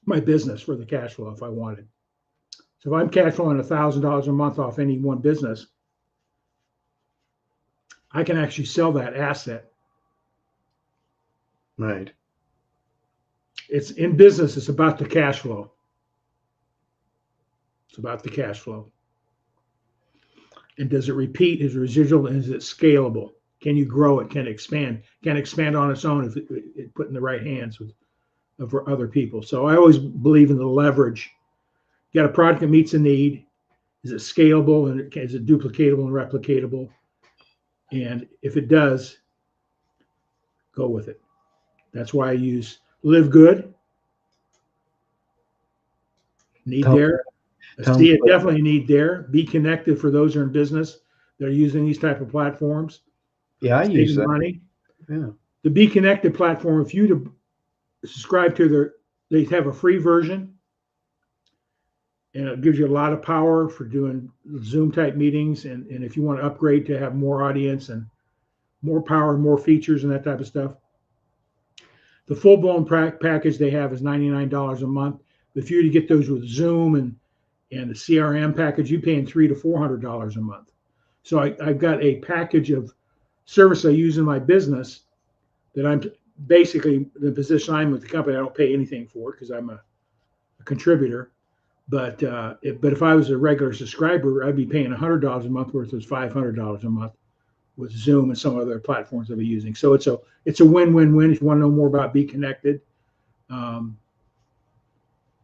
my business for the cash flow if I wanted. So if I'm cash flowing $1,000 a month off any one business, I can actually sell that asset. Right. It's in business. It's about the cash flow. It's about the cash flow. And does it repeat? Is it residual? And is it scalable? Can you grow it? Can it expand? Can it expand on its own if it put in the right hands of other people? So I always believe in the leverage. You got a product that meets a need. Is it scalable and is it duplicatable and replicatable? And if it does, go with it. That's why I use Live Good. Need there. See it, definitely need there. Be connected for those who are in business that are using these type of platforms. Yeah, I use that. Money. Yeah. The Be Connected platform, if you to subscribe to they have a free version, and it gives you a lot of power for doing Zoom type meetings. And if you want to upgrade to have more audience and more power and more features and that type of stuff, the full blown package they have is $99 a month. If you were to get those with Zoom and the CRM package, you're paying $300 to $400 a month. So I've got a package of service I use in my business that I'm basically the position I'm with the company. I don't pay anything for because I'm a contributor. But if I was a regular subscriber, I'd be paying $100 a month versus $500 a month with Zoom and some other platforms I'll be using. So it's a win-win-win. If you want to know more about Be Connected,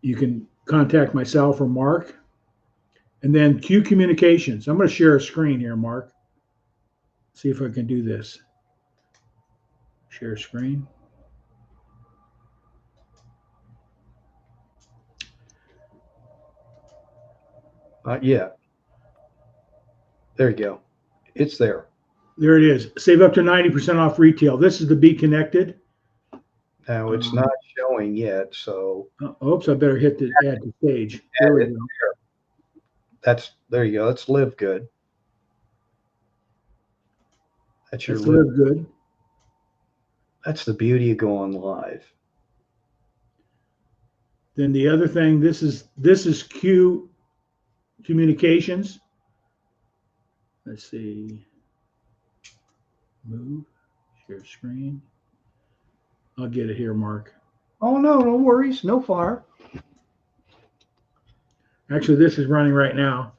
you can contact myself or Mark. And then Q Communications. I'm going to share a screen here, Mark. See if I can do this. Share screen. Yeah. There you go. It's there. There it is. Save up to 90% off retail. This is the Be Connected. Now it's not showing yet, so. Oops, I better hit the add to stage. There we go. There you go. That's Live Good. That's your Live Good. That's the beauty of going live. Then the other thing, this is Q Communications. Let's see. Move, share screen. I'll get it here, Mark. Oh, no worries. No fire. Actually, this is running right now.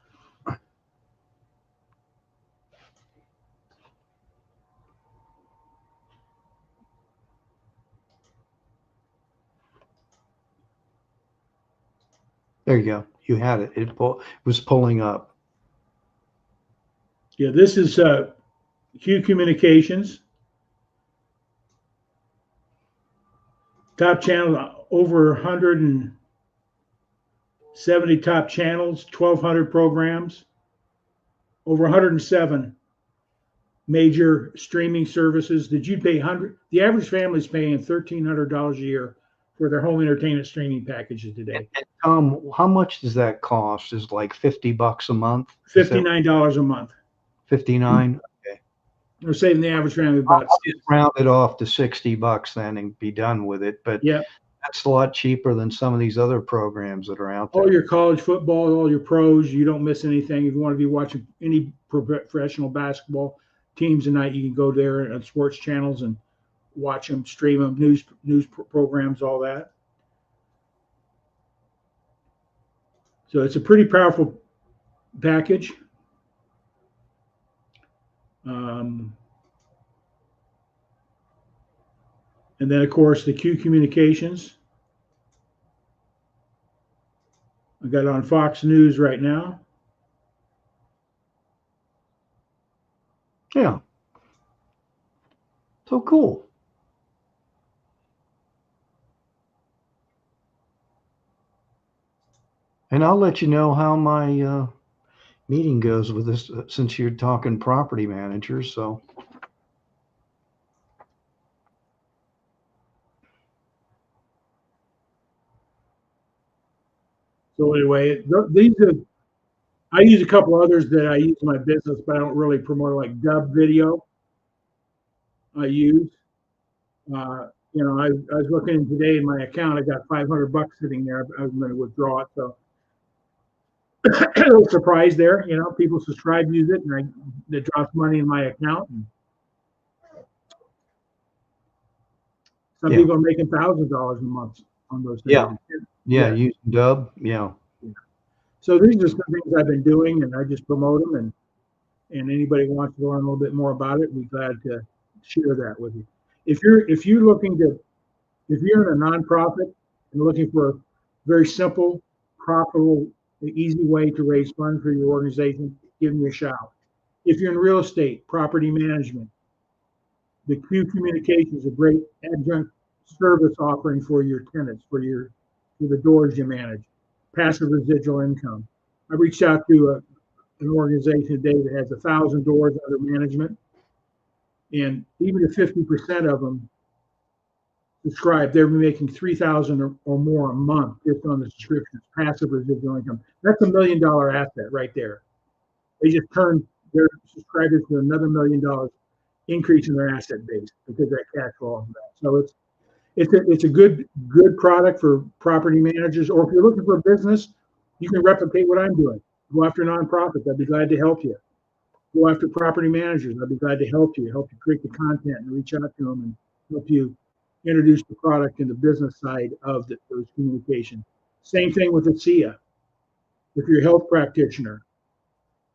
There you go. You had it. It was pulling up. Yeah, this is Q Communications. Top channel, over 170 top channels, 1,200 programs, over 107 major streaming services. Did you pay the average family is paying $1,300 a year for their home entertainment streaming packages today. And how much does that cost? Is like $50 a month? $59 a month. 59. Okay. We're saving the average family about. I'll just round it off to $60 then and be done with it. But yeah, that's a lot cheaper than some of these other programs that are out there. All your college football, all your pros, you don't miss anything. If you want to be watching any professional basketball teams tonight, you can go there at sports channels and watch them, stream them, news programs, all that. So it's a pretty powerful package. And then, of course, the Q Communications. I got it on Fox News right now. Yeah. So cool. And I'll let you know how my meeting goes with this, since you're talking property managers. So. So anyway, these are. I use a couple others that I use in my business, but I don't really promote, like Dub Video. I use. I was looking today in my account. I got $500 sitting there. I was going to withdraw it. So a little surprise there. People subscribe, use it, and it drops money in my account. And some Yeah. people are making $1,000 a month on those things. Yeah. Using Dub. Yeah. So these are some things I've been doing, and I just promote them. And anybody who wants to learn a little bit more about it, we're glad to share that with you. If you're in a nonprofit and looking for a very simple, profitable, easy way to raise funds for your organization, give me a shout. If you're in real estate, property management, the Q Communication is a great adjunct service offering for your tenants, for the doors you manage, passive residual income. I reached out to an organization today that has 1,000 doors under management, and even if 50% of them subscribe, they're making $3,000 or more a month just on the subscriptions, passive residual income. That's $1 million asset right there. They just turned their subscribers to another $1 million increase in their asset base because that cash flow off of that. So it's a good product for property managers, or if you're looking for a business, you can replicate what I'm doing. Go after nonprofits. I'd be glad to help you. Go after property managers. I'd be glad to help you create the content and reach out to them and help you introduce the product and the business side of those communications. Same thing with the SIA. If you're a health practitioner,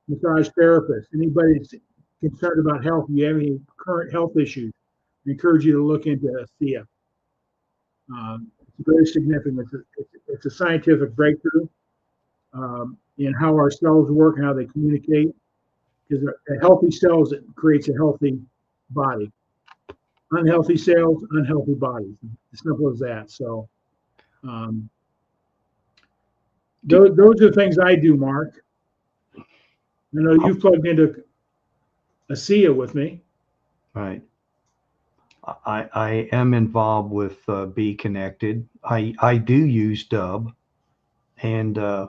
massage therapist, anybody that's concerned about health, you have any current health issues, I encourage you to look into SIA. It's very significant. It's a scientific breakthrough in how our cells work and how they communicate. Because a healthy cells, it creates a healthy body. Unhealthy cells, unhealthy bodies. As simple as that. So those are the things I do, Mark. I know you've plugged into a SIA with me. Right. I am involved with Be Connected. I do use Dub, and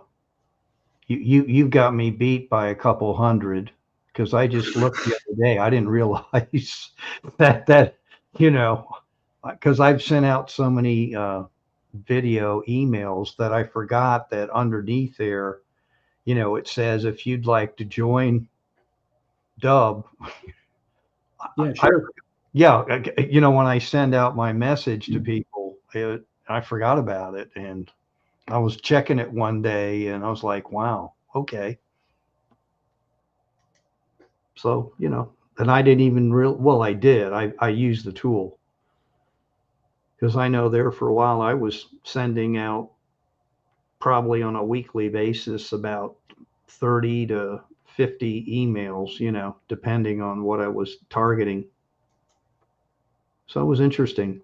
you've got me beat by a couple hundred, because I just looked the other day. I didn't realize that because I've sent out so many video emails that I forgot that underneath there, it says if you'd like to join Dub. Yeah, sure. When I send out my message to people, I forgot about it, and I was checking it one day, and I was like, wow, okay. So, and I didn't even I did. I used the tool, because I know there for a while I was sending out probably on a weekly basis about 30 to 50 emails, depending on what I was targeting. So it was interesting.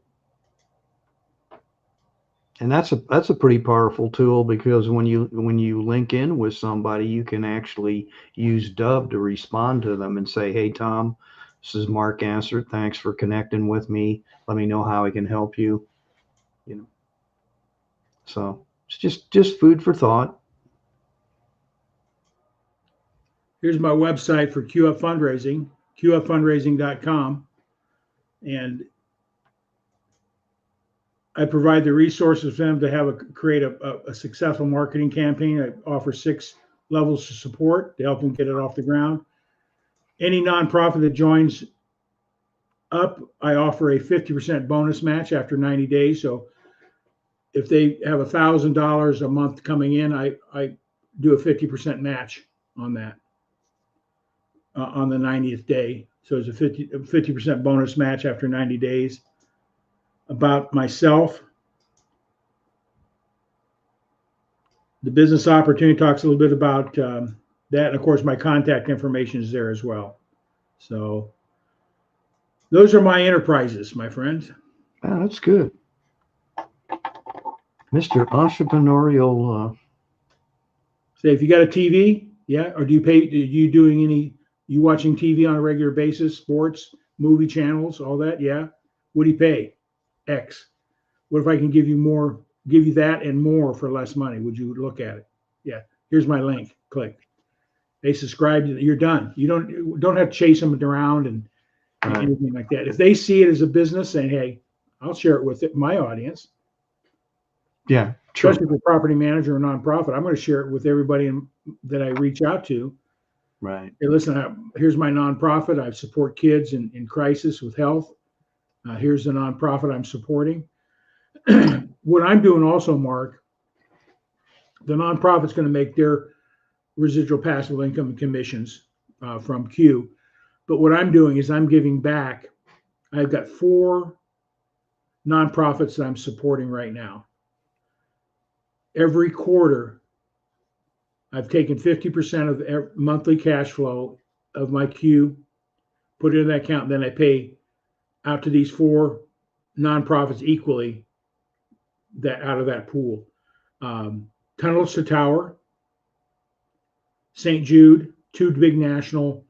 And that's a pretty powerful tool, because when you link in with somebody, you can actually use Dub to respond to them and say, hey, Tom, this is Mark Gassert. Thanks for connecting with me. Let me know how I can help you. So it's just food for thought. Here's my website for QF Fundraising, qffundraising.com. And I provide the resources for them to create a successful marketing campaign. I offer 6 levels of support to help them get it off the ground. Any nonprofit that joins up, I offer a 50% bonus match after 90 days. So if they have $1,000 a month coming in, I do a 50% match on that on the 90th day. So it's a 50% bonus match after 90 days. About myself, the business opportunity talks a little bit about that. And of course, my contact information is there as well. So those are my enterprises, my friends. Oh, that's good. Mr. Entrepreneurial. Say, if you got a TV, yeah, or you watching TV on a regular basis, sports, movie channels, all that, yeah. What do you pay? X. What if I can give you that and more for less money? Would you look at it? Yeah. Here's my link. Click. They subscribe. You're done. You don't have to chase them around and anything like that. If they see it as a business, saying, hey, I'll share it with my audience. Yeah, true. Especially for property manager or nonprofit. I'm going to share it with everybody that I reach out to. Right. Hey, listen, here's my nonprofit. I support kids in crisis with health. Here's the nonprofit I'm supporting. What I'm doing also, Mark, the nonprofit's going to make their residual passive income commissions from Q. But what I'm doing is I'm giving back. I've got 4 nonprofits that I'm supporting right now. Every quarter, I've taken 50% of monthly cash flow of my Q, put it in that account, and then I pay out to these 4 nonprofits equally that out of that pool. Tunnels to Tower, St. Jude, 2 big national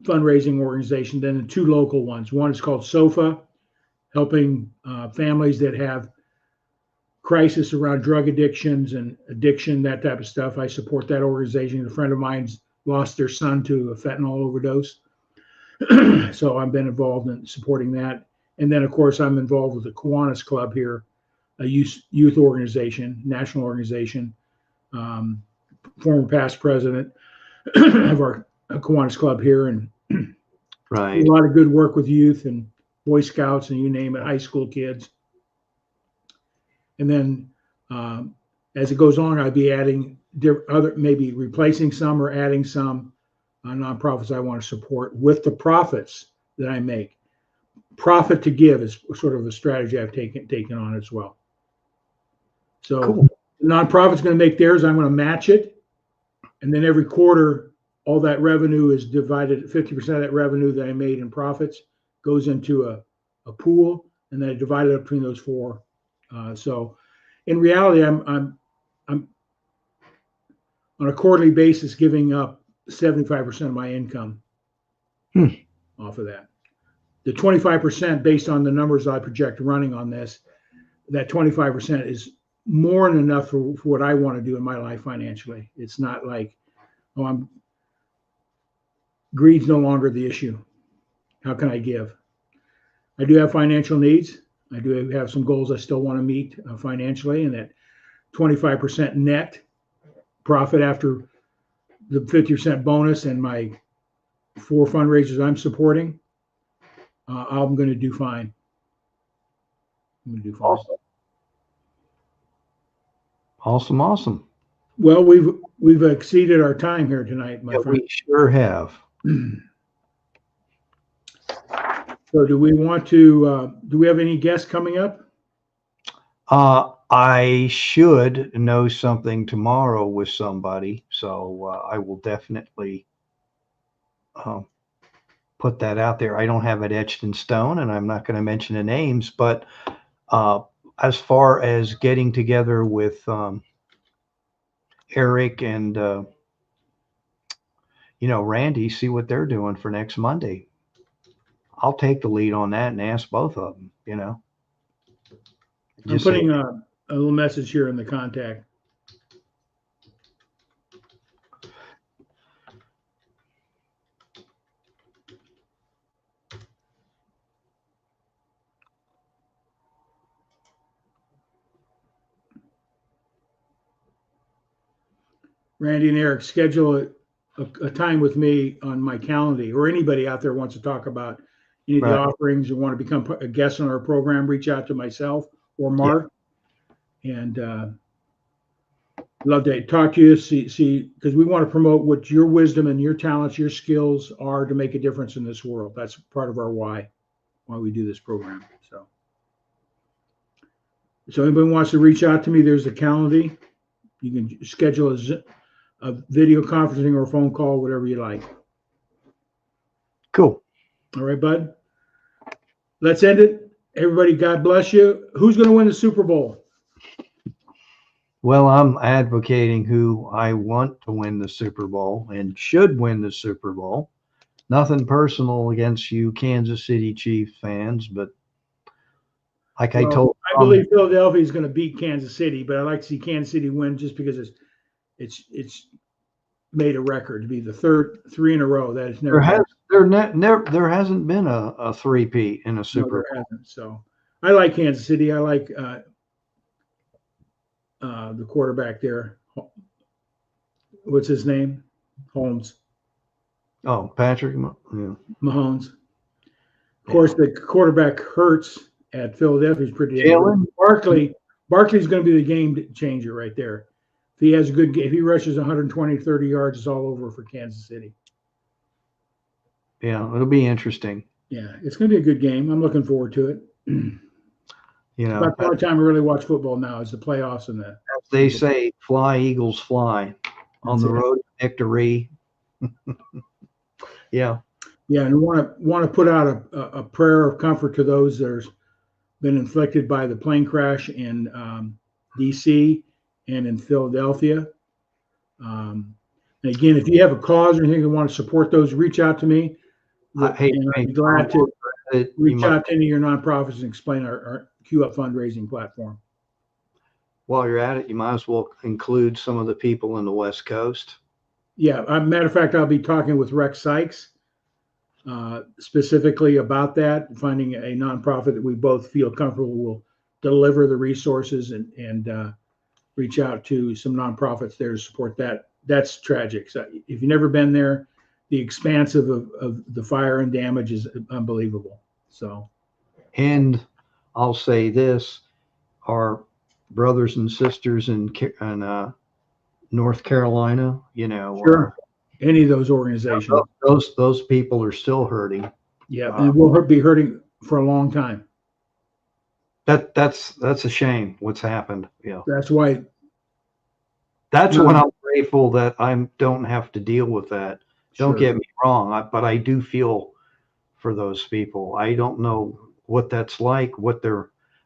fundraising organizations, then the 2 local ones. One is called SOFA, helping families that have crisis around drug addictions and addiction, that type of stuff. I support that organization. A friend of mine's lost their son to a fentanyl overdose. So I've been involved in supporting that. And then, of course, I'm involved with the Kiwanis Club here, a youth organization, national organization, former past president of our Kiwanis Club here, and Right. a lot of good work with youth and Boy Scouts and you name it, high school kids. And then as it goes on, I'd be adding maybe replacing some or adding some nonprofits I want to support with the profits that I make. Profit to give is sort of a strategy I've taken on as well. So cool. The nonprofit's going to make theirs. I'm going to match it. And then every quarter, all that revenue is divided. 50% of that revenue that I made in profits goes into a pool, and then I divide it up between those 4. So in reality, I'm on a quarterly basis giving up 75% of my income off of that. The 25% based on the numbers I project running on this, that 25% is more than enough for what I want to do in my life financially. It's not like, greed's no longer the issue. How can I give? I do have financial needs. I do have some goals I still want to meet financially, and that 25% net profit after the 50% bonus and my 4 fundraisers I'm supporting, I'm going to do fine. I'm going to do fine. Awesome. Well, we've exceeded our time here tonight, my friend. We sure have. So do we want to, do we have any guests coming up? I should know something tomorrow with somebody, so I will definitely put that out there. I don't have it etched in stone, and I'm not going to mention the names, but as far as getting together with Eric and Randy, see what they're doing for next Monday. I'll take the lead on that and ask both of them. I'm putting a little message here in the contact. Randy and Eric, schedule a time with me on my calendar, or anybody out there wants to talk about any of the offerings or want to become a guest on our program, reach out to myself or Mark. And love to talk to you, see, because we want to promote what your wisdom and your talents, your skills are to make a difference in this world. That's part of our why we do this program. So anybody wants to reach out to me, there's a calendar. You can schedule a video conferencing or a phone call, whatever you like. Cool. All right, bud. Let's end it. Everybody, God bless you. Who's going to win the Super Bowl? Well, I'm advocating who I want to win the Super Bowl and should win the Super Bowl. Nothing personal against you Kansas City Chiefs fans, but I believe Philadelphia is going to beat Kansas City, but I like to see Kansas City win just because it's made a record to be the 3rd 3 in a row. That is never. There hasn't been a three-peat in a No, Super there Bowl. hasn't. So I like Kansas City. I like the quarterback there. What's his name? Holmes, Oh, Patrick, yeah, Mahomes. Of yeah. course, the quarterback Hurts at Philadelphia is pretty dang good. Jalen, Barkley's going to be the game changer right there. If he has a good game, if he rushes 120, 30 yards, it's all over for Kansas City. yeah, it'll be interesting. Yeah, it's going to be a good game. I'm looking forward to it. You know, About the only time I really watch football now is the playoffs and that. as they say, fly, Eagles, fly on the road to victory. Yeah. Yeah, and want to put out a prayer of comfort to those that have been inflicted by the plane crash in D.C. and in Philadelphia. And again, if you have a cause or anything you want to support those, reach out to me. Hey, and I'd be glad to reach out to any of your nonprofits and explain our Q Up fundraising platform. While you're at it, you might as well include some of the people in the West Coast. Yeah, matter of fact, I'll be talking with Rex Sykes specifically about that, finding a nonprofit that we both feel comfortable will deliver the resources and reach out to some nonprofits there to support that. That's tragic. So if you've never been there, the expanse of the fire and damage is unbelievable. So, and I'll say this: our brothers and sisters in North Carolina, sure, any of those organizations, those people are still hurting. Yeah, and we'll be hurting for a long time. That's a shame what's happened. Yeah, that's why. That's when I'm grateful that I don't have to deal with that. Don't Sure. get me wrong, but I do feel for those people. I don't know what that's like,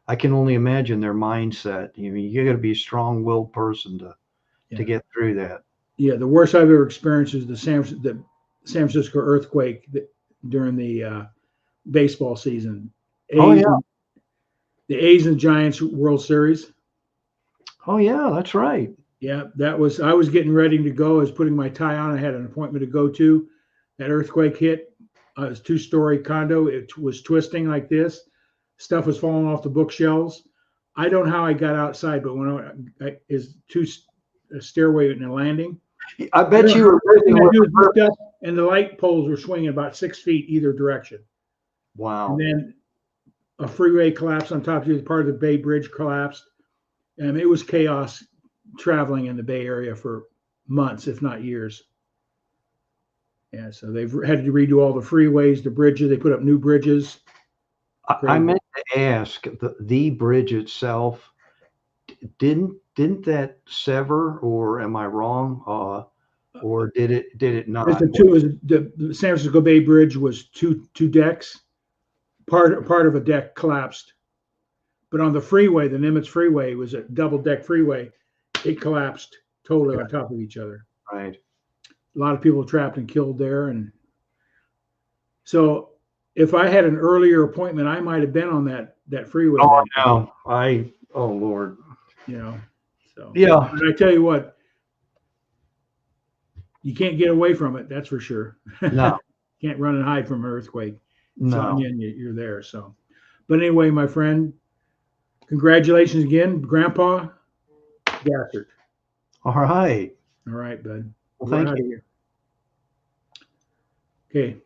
I can only imagine their mindset. You got to be a strong-willed person to get through that. Yeah, the worst I've ever experienced is the San Francisco earthquake during the baseball season. The A's and Giants World Series. Oh yeah, that's right. Yeah, I was getting ready to go. I was putting my tie on. I had an appointment to go to. That earthquake hit. It was a 2-story condo. It was twisting like this. Stuff was falling off the bookshelves. I don't know how I got outside, but when is a stairway and a landing. I bet you were up, and the light poles were swinging about 6 feet either direction. Wow. And then a freeway collapsed on top of you. Part of the Bay Bridge collapsed. And it was chaos traveling in the Bay Area for months, if not years. Yeah, so they've had to redo all the freeways, the bridges. They put up new bridges. I meant to ask, the bridge itself, didn't that sever, or am I wrong? Or did it not? The San Francisco Bay Bridge was two decks. Part of a deck collapsed, but on the freeway, the Nimitz Freeway was a double deck freeway. It collapsed totally on top of each other. Right. A lot of people trapped and killed there, and so if I had an earlier appointment, I might have been on that freeway. Oh no! Oh Lord. So yeah. But I tell you what, you can't get away from it. That's for sure. No. Can't run and hide from an earthquake. No. On you and you're there. So, but anyway, my friend, congratulations again, Grandpa Gassert. All right. All right, bud. Well, thank you. Okay.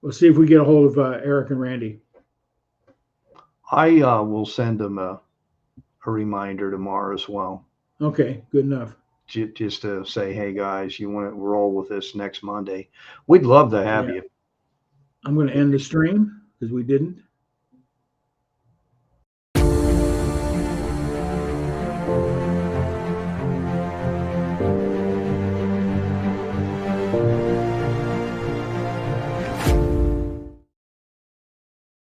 We'll see if we get a hold of Eric and Randy. I will send them a reminder tomorrow as well. Okay, good enough. Just to say, hey guys, you want to roll with this next Monday? We'd love to have you. I'm going to end the stream because we didn't.